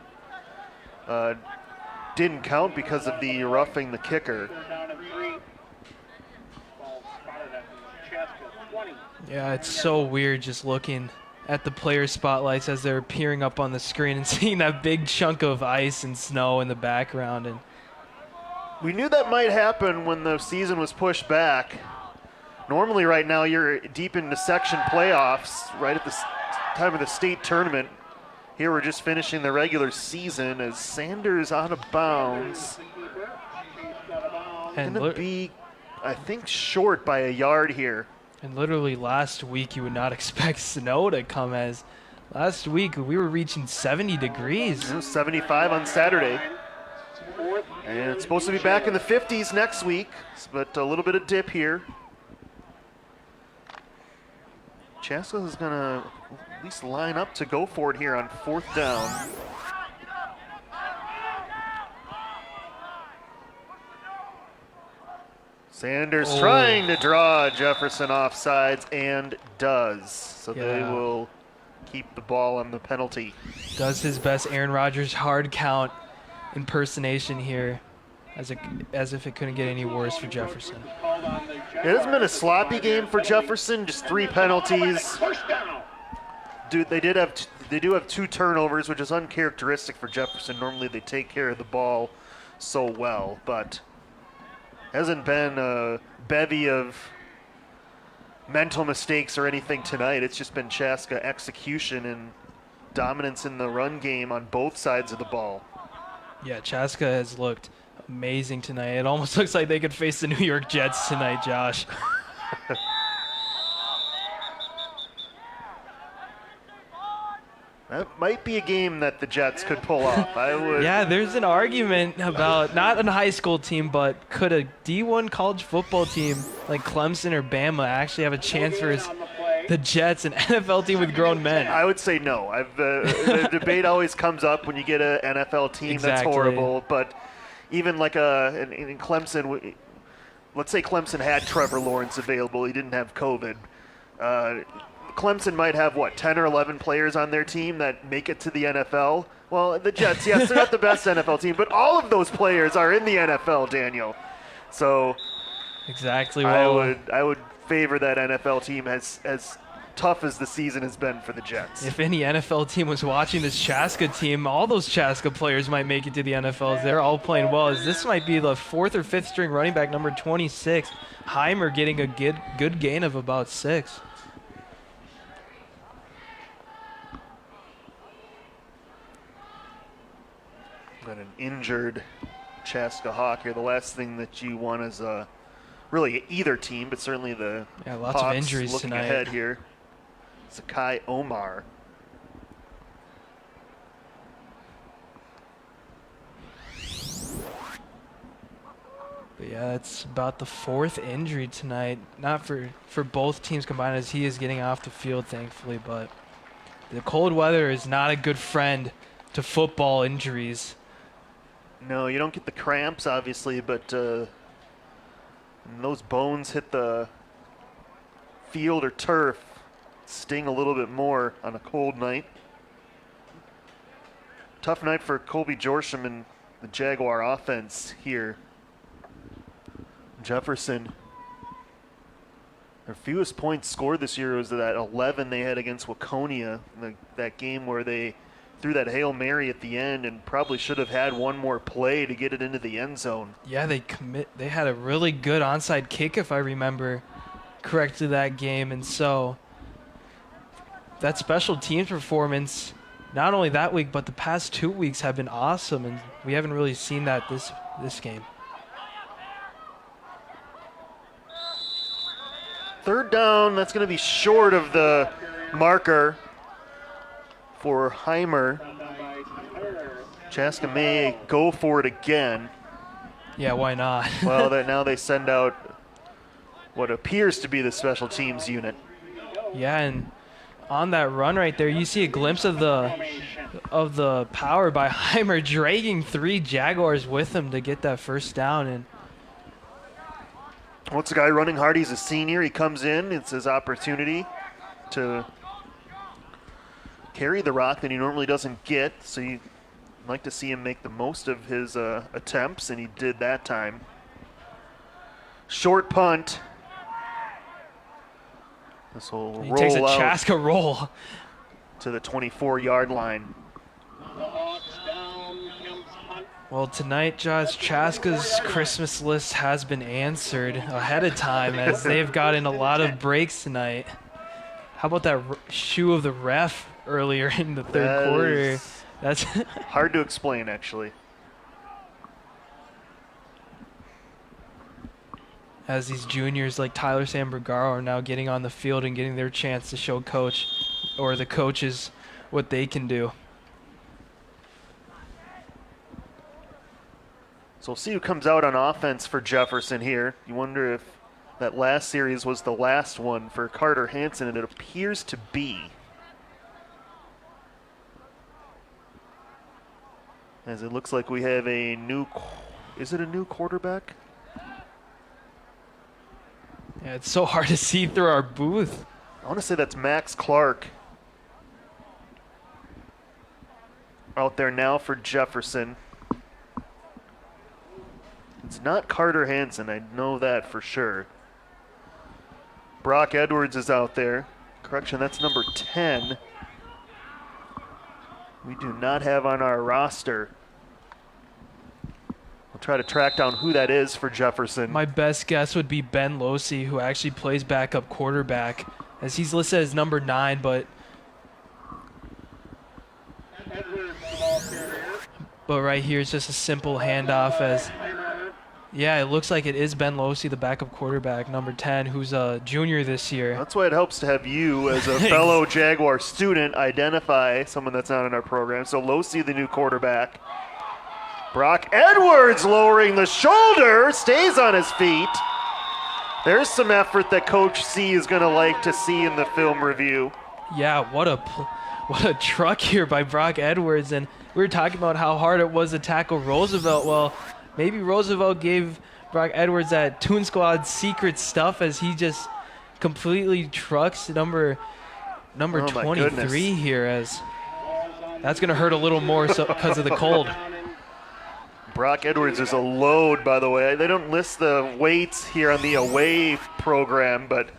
didn't count because of the roughing the kicker. Yeah, it's so weird just looking at the player spotlights as they're appearing up on the screen and seeing that big chunk of ice and snow in the background. And we knew that might happen when the season was pushed back. Normally right now you're deep into section playoffs right at the time of the state tournament. Here we're just finishing the regular season as Sanders out of bounds. And Gonna be, I think, short by a yard here. And literally last week you would not expect snow to come, as last week we were reaching 70 degrees. 75 on Saturday. And it's supposed to be back in the 50s next week, but a little bit of dip here. Chaska is going to at least line up to go for it here on 4th down. Sanders trying to draw Jefferson offsides and does. So they will keep the ball on the penalty. Does his best Aaron Rodgers hard count impersonation here, as if it couldn't get any worse for Jefferson. It has been a sloppy game for Jefferson, just 3 penalties. They do have 2 turnovers, which is uncharacteristic for Jefferson. Normally they take care of the ball so well, but hasn't been a bevy of mental mistakes or anything tonight. It's just been Chaska execution and dominance in the run game on both sides of the ball. Yeah, Chaska has looked amazing tonight. It almost looks like they could face the New York Jets tonight, Josh. That might be a game that the Jets could pull off. Yeah, there's an argument about not a high school team, but could a D1 college football team like Clemson or Bama actually have a chance versus the Jets, an NFL team with grown men? I would say no. The debate always comes up when you get an NFL team that's horrible, but even like in Clemson, let's say Clemson had Trevor Lawrence available. He didn't have COVID. Clemson might have, 10 or 11 players on their team that make it to the NFL. Well, the Jets, yes, they're not the best NFL team, but all of those players are in the NFL, Daniel. So exactly. I would favor that NFL team as tough as the season has been for the Jets. If any NFL team was watching this Chaska team, all those Chaska players might make it to the NFL. They're all playing well. As this might be the 4th or 5th string running back, number 26, Heimer, getting a good gain of about 6. Got an injured Chaska Hawk here. The last thing that you want is a really either team, but certainly the Yeah, lots of Hawks injuries looking tonight. ahead here. Zakai Omar. But yeah, it's about the 4th injury tonight. Not for both teams combined, as he is getting off the field, thankfully. But the cold weather is not a good friend to football injuries. No, you don't get the cramps, obviously, but when those bones hit the field or turf, sting a little bit more on a cold night. Tough night for Colby Jorsham and the Jaguar offense here. Jefferson, their fewest points scored this year was that 11 they had against Waconia, that game where they threw that Hail Mary at the end and probably should have had one more play to get it into the end zone. Yeah, they had a really good onside kick, if I remember correctly, that game. And so that special teams performance, not only that week, but the past 2 weeks have been awesome, and we haven't really seen that this game. Third down, that's going to be short of the marker for Heimer. Chaska may go for it again. Yeah, why not? Well, now they send out what appears to be the special teams unit. Yeah, and on that run right there, you see a glimpse of the power by Heimer, dragging 3 Jaguars with him to get that first down. And what's the guy running hard? He's a senior. He comes in. It's his opportunity to carry the rock that he normally doesn't get. So you'd like to see him make the most of his attempts, and he did that time. Short punt. This will he roll takes a out Chaska roll to the 24-yard line. Well, tonight, Josh, Chaska's Christmas list has been answered ahead of time, as they've gotten a lot of breaks tonight. How about that shoe of the ref earlier in the third quarter? That's hard to explain, actually. As these juniors like Tyler Sambergaro are now getting on the field and getting their chance to show coach or the coaches what they can do. So we'll see who comes out on offense for Jefferson here. You wonder if that last series was the last one for Carter Hansen, and it appears to be. As it looks like we have a new, is it a new quarterback? Yeah, it's so hard to see through our booth. I want to say that's Max Clark out there now for Jefferson. It's not Carter Hansen, I know that for sure. Brock Edwards is out there. Correction, that's number 10. We do not have on our roster. We'll try to track down who that is for Jefferson. My best guess would be Ben Losey, who actually plays backup quarterback, as he's listed as number 9, but right here it's just a simple handoff as, yeah, it looks like it is Ben Losey, the backup quarterback, number 10, who's a junior this year. That's why it helps to have you, as a fellow Jaguar student, identify someone that's not in our program. So Losey, the new quarterback. Brock Edwards lowering the shoulder, stays on his feet. There's some effort that Coach C is going to like to see in the film review. Yeah, what a truck here by Brock Edwards. And we were talking about how hard it was to tackle Roosevelt. Well, maybe Roosevelt gave Brock Edwards that Toon Squad secret stuff, as he just completely trucks number 23 here, as that's going to hurt a little more because of the cold. Brock Edwards is a load, by the way. They don't list the weights here on the away program, but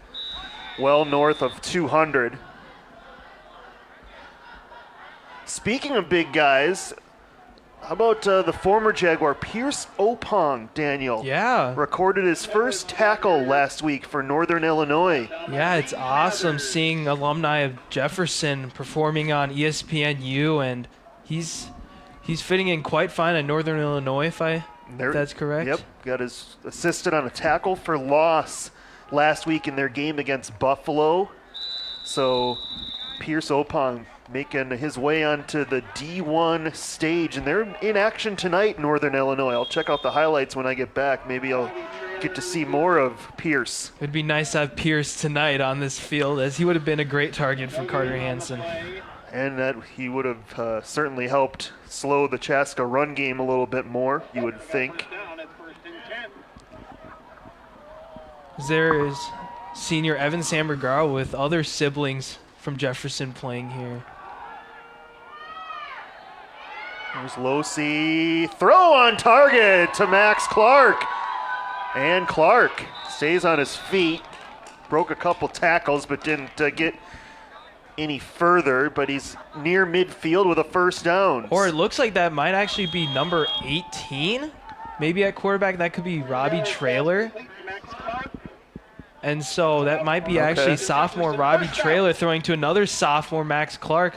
well north of 200. Speaking of big guys, how about the former Jaguar, Pierce Opong, Daniel? Yeah. Recorded his first tackle last week for Northern Illinois. Yeah, it's awesome seeing alumni of Jefferson performing on ESPNU, and he's fitting in quite fine at Northern Illinois, if I That's correct. Yep, got his assisted on a tackle for loss last week in their game against Buffalo. So Pierce Opong making his way onto the D1 stage, and they're in action tonight, Northern Illinois. I'll check out the highlights when I get back. Maybe I'll get to see more of Pierce. It'd be nice to have Pierce tonight on this field, as he would have been a great target for Carter Hansen. And that he would have certainly helped slow the Chaska run game a little bit more, you would think. There is senior Evan Sambergaro with other siblings from Jefferson playing here. There's Losi. Throw on target to Max Clark. And Clark stays on his feet. Broke a couple tackles, but didn't get any further. But he's near midfield with a first down. Or it looks like that might actually be number 18. Maybe at quarterback, that could be Robbie Traylor. And so that might be actually sophomore Robbie Traylor throwing to another sophomore Max Clark.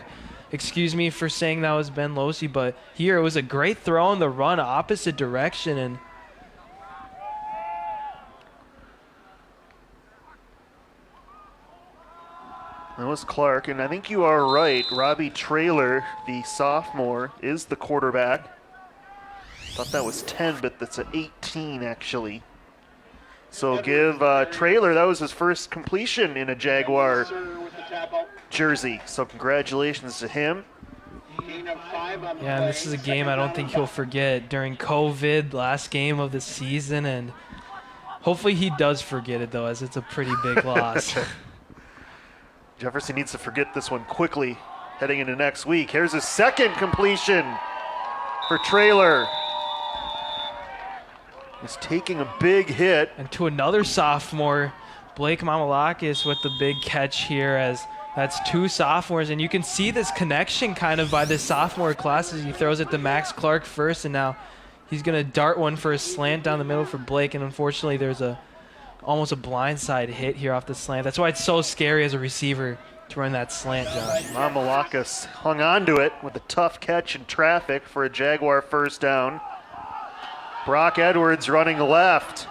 Excuse me for saying that was Ben Losi, but here it was a great throw in the run opposite direction. And that was Clark, and I think you are right. Robbie Traylor, the sophomore, is the quarterback. Thought that was 10, but that's an 18 actually. So give Traylor, that was his first completion in a Jaguar jersey. So congratulations to him. yeah, and this is a game I don't think he'll forget during COVID, last game of the season, and hopefully he does forget it though, as it's a pretty big loss. Jefferson needs to forget this one quickly heading into next week. Here's his second completion for Traylor. He's taking a big hit. And to another sophomore, Blake Mamalakis with the big catch here, as that's two sophomores. And you can see this connection kind of by this sophomore class as he throws it to Max Clark first. And now he's going to dart one for a slant down the middle for Blake. And unfortunately, there's almost a blindside hit here off the slant. That's why it's so scary as a receiver to run that slant, Josh. Mamalakis hung on to it with a tough catch in traffic for a Jaguar first down. Brock Edwards running left.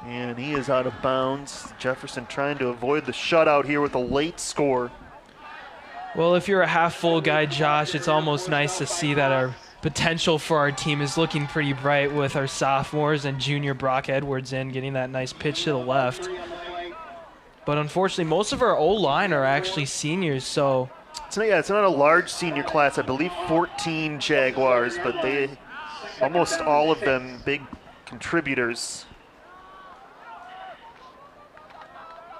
And he is out of bounds. Jefferson trying to avoid the shutout here with a late score. Well, if you're a half-full guy, Josh, it's almost nice to see that our potential for our team is looking pretty bright with our sophomores and junior Brock Edwards in, getting that nice pitch to the left. But unfortunately, most of our O-line are actually seniors, so... It's not a large senior class. I believe 14 Jaguars, but almost all of them big contributors.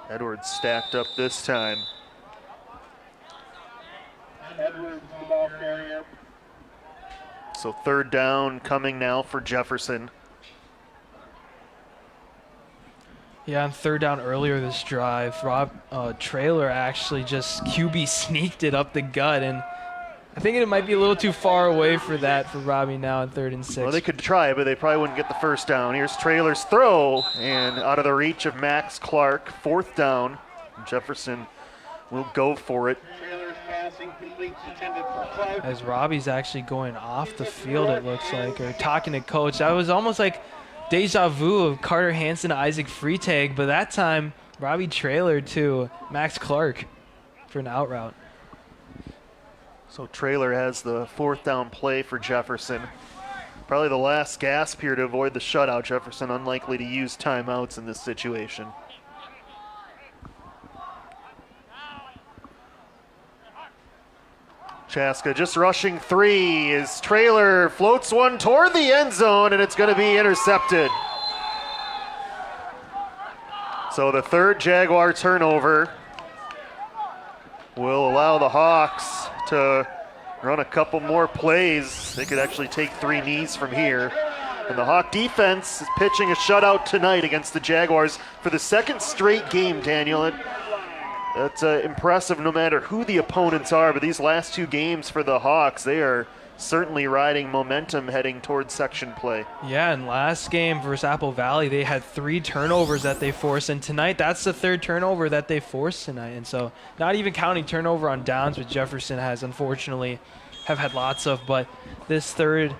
Edwards stacked up this time. Edwards, the ball carrier. So third down coming now for Jefferson. Yeah, on third down earlier this drive, Traylor actually just QB sneaked it up the gut, and I think it might be a little too far away for that for Robbie now on 3rd and 6. Well, they could try, but they probably wouldn't get the first down. Here's Traylor's throw, and out of the reach of Max Clark, 4th down. Jefferson will go for it. Traylor's passing completes intended for Clark. As Robbie's actually going off the field, it looks like, or talking to coach. That was almost like deja vu of Carter Hansen to Isaac Freitag, but that time Robbie Traylor to Max Clark for an out route. So Traylor has the 4th down play for Jefferson. Probably the last gasp here to avoid the shutout. Jefferson unlikely to use timeouts in this situation. Chaska just rushing 3 as Traylor floats one toward the end zone, and it's going to be intercepted. So the 3rd Jaguar turnover will allow the Hawks to run a couple more plays. They could actually take 3 knees from here. And the Hawk defense is pitching a shutout tonight against the Jaguars for the 2nd straight game, Daniel. That's impressive no matter who the opponents are, but these last 2 games for the Hawks, they are certainly riding momentum heading towards section play. Yeah, and last game versus Apple Valley, they had 3 turnovers that they forced, and tonight that's the 3rd turnover that they forced tonight. And so not even counting turnover on downs, which Jefferson has unfortunately have had lots of, but this 3rd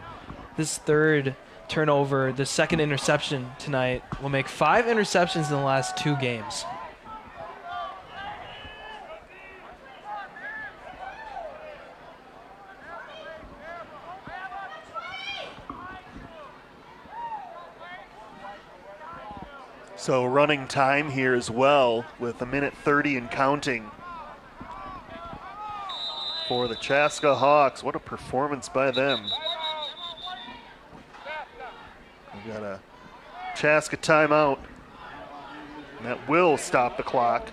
this third turnover, the second interception tonight, will make 5 interceptions in the last 2 games. So running time here as well with 1:30 and counting for the Chaska Hawks. What a performance by them. We got a Chaska timeout. And that will stop the clock.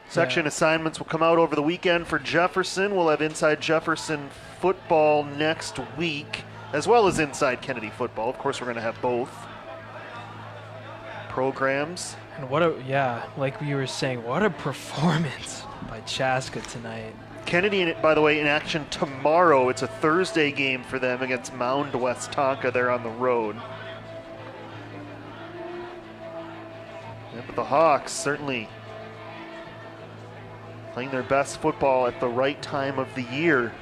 Section assignments will come out over the weekend for Jefferson. We'll have Inside Jefferson football next week, as well as Inside Kennedy football. Of course, we're going to have both programs. And like we were saying, what a performance by Chaska tonight. Kennedy, by the way, in action tomorrow. It's a Thursday game for them against Mound West Tonka. They're on the road. Yeah, but the Hawks certainly playing their best football at the right time of the year,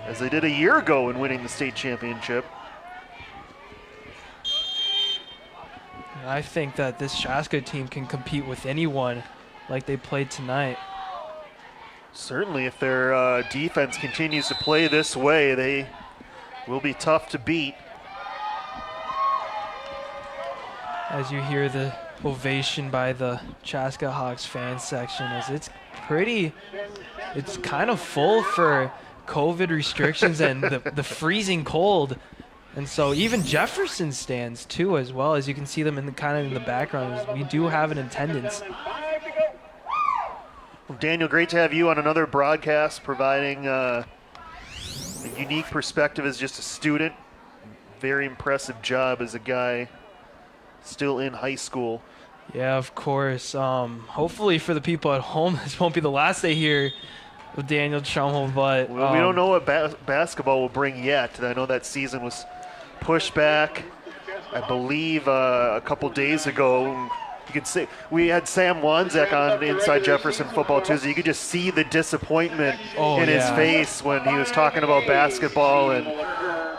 as they did a year ago in winning the state championship. I think that this Chaska team can compete with anyone like they played tonight. Certainly, if their defense continues to play this way, they will be tough to beat. As you hear the ovation by the Chaska Hawks fan section, as it's kind of full for COVID restrictions and the freezing cold. And so even Jefferson stands too, as well, as you can see them in the background. We do have an attendance. Well, Daniel, great to have you on another broadcast, providing a unique perspective as just a student. Very impressive job as a guy still in high school. Yeah, of course. Hopefully for the people at home, this won't be the last they hear with Daniel Trumbull, but well, we don't know what basketball will bring yet. I know that season was pushed back, I believe, a couple days ago. You could see we had Sam Wanzek on Inside Jefferson Football Tuesday. You could just see the disappointment in his face when he was talking about basketball, and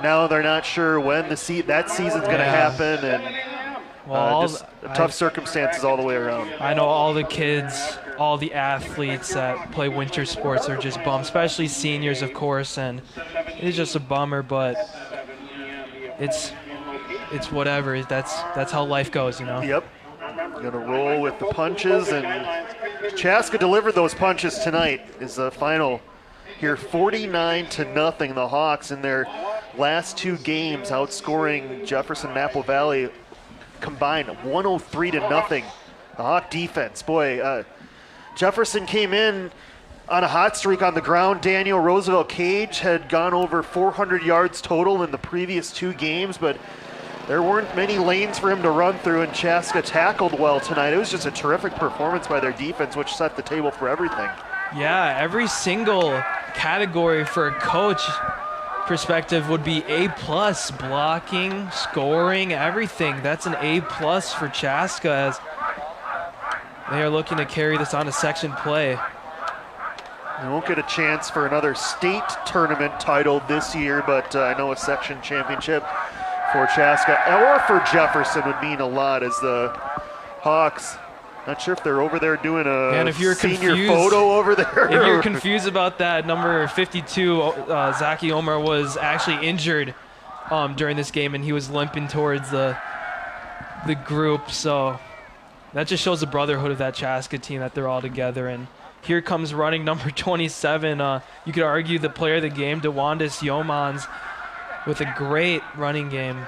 now they're not sure when that season's going to happen, and just tough circumstances all the way around. I know all the kids, all the athletes that play winter sports are just bummed, especially seniors, of course, and it's just a bummer, but it's whatever. That's how life goes, you know? Yep. Gonna roll with the punches, and Chaska delivered those punches tonight. Is the final here, 49-0. The Hawks in their last 2 games outscoring Jefferson and Apple Valley combined 103-0. The Hawk defense, boy, Jefferson came in on a hot streak on the ground. Daniel Roosevelt Cage had gone over 400 yards total in the previous 2 games, but there weren't many lanes for him to run through, and Chaska tackled well tonight. It was just a terrific performance by their defense, which set the table for everything. Yeah, every single category for a coach perspective would be A+, blocking, scoring, everything. That's an A+ for Chaska, as they are looking to carry this on to section play. They won't get a chance for another state tournament title this year, but I know a section championship for Chaska or for Jefferson would mean a lot, as the Hawks, not sure if they're over there doing a senior photo over there. If you're confused about that, number 52, Zaki Omar, was actually injured during this game, and he was limping towards the group. So that just shows the brotherhood of that Chaska team, that they're all together. And here comes running number 27. You could argue the player of the game, DeWandis Yeomans, with a great running game.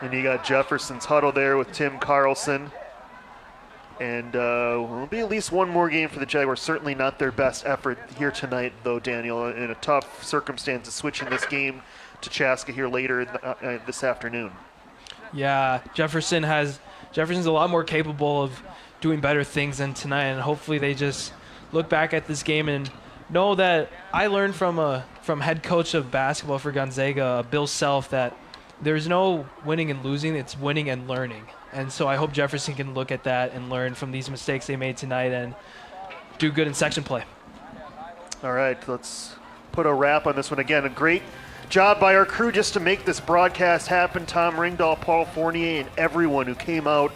And you got Jefferson's huddle there with Tim Carlson. And will be at least one more game for the Jaguars. Certainly not their best effort here tonight, though, Daniel, in a tough circumstance of switching this game to Chaska here later this afternoon. Yeah, Jefferson's a lot more capable of doing better things than tonight, and hopefully they just look back at this game and know that I learned from head coach of basketball for Gonzaga, Bill Self, that there's no winning and losing, it's winning and learning. And so I hope Jefferson can look at that and learn from these mistakes they made tonight and do good in section play. All right, let's put a wrap on this one. Again, a great job by our crew just to make this broadcast happen. Tom Ringdahl, Paul Fournier, and everyone who came out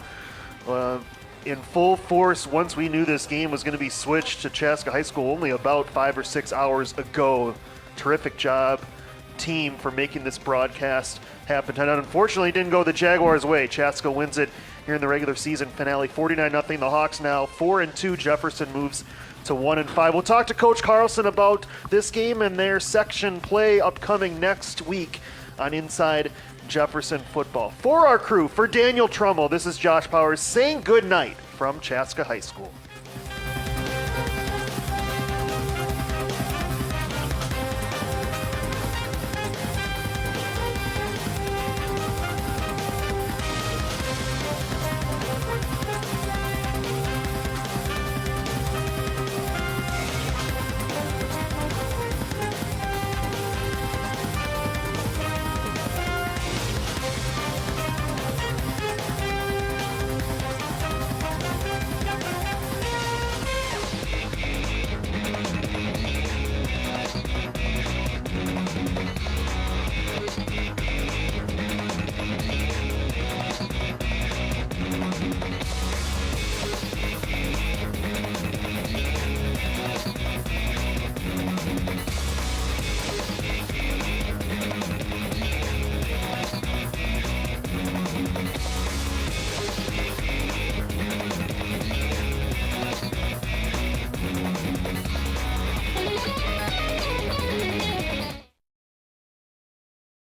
in full force once we knew this game was going to be switched to Chaska High School only about 5 or 6 hours ago. Terrific job, team, for making this broadcast happen tonight. Unfortunately, it didn't go the Jaguars' way. Chaska wins it here in the regular season finale, 49-0. The Hawks now 4-2. Jefferson moves to 1-5. We'll talk to Coach Carlson about this game and their section play upcoming next week on Inside Jefferson Football. For our crew, for Daniel Trummel, this is Josh Powers saying good night from Chaska High School.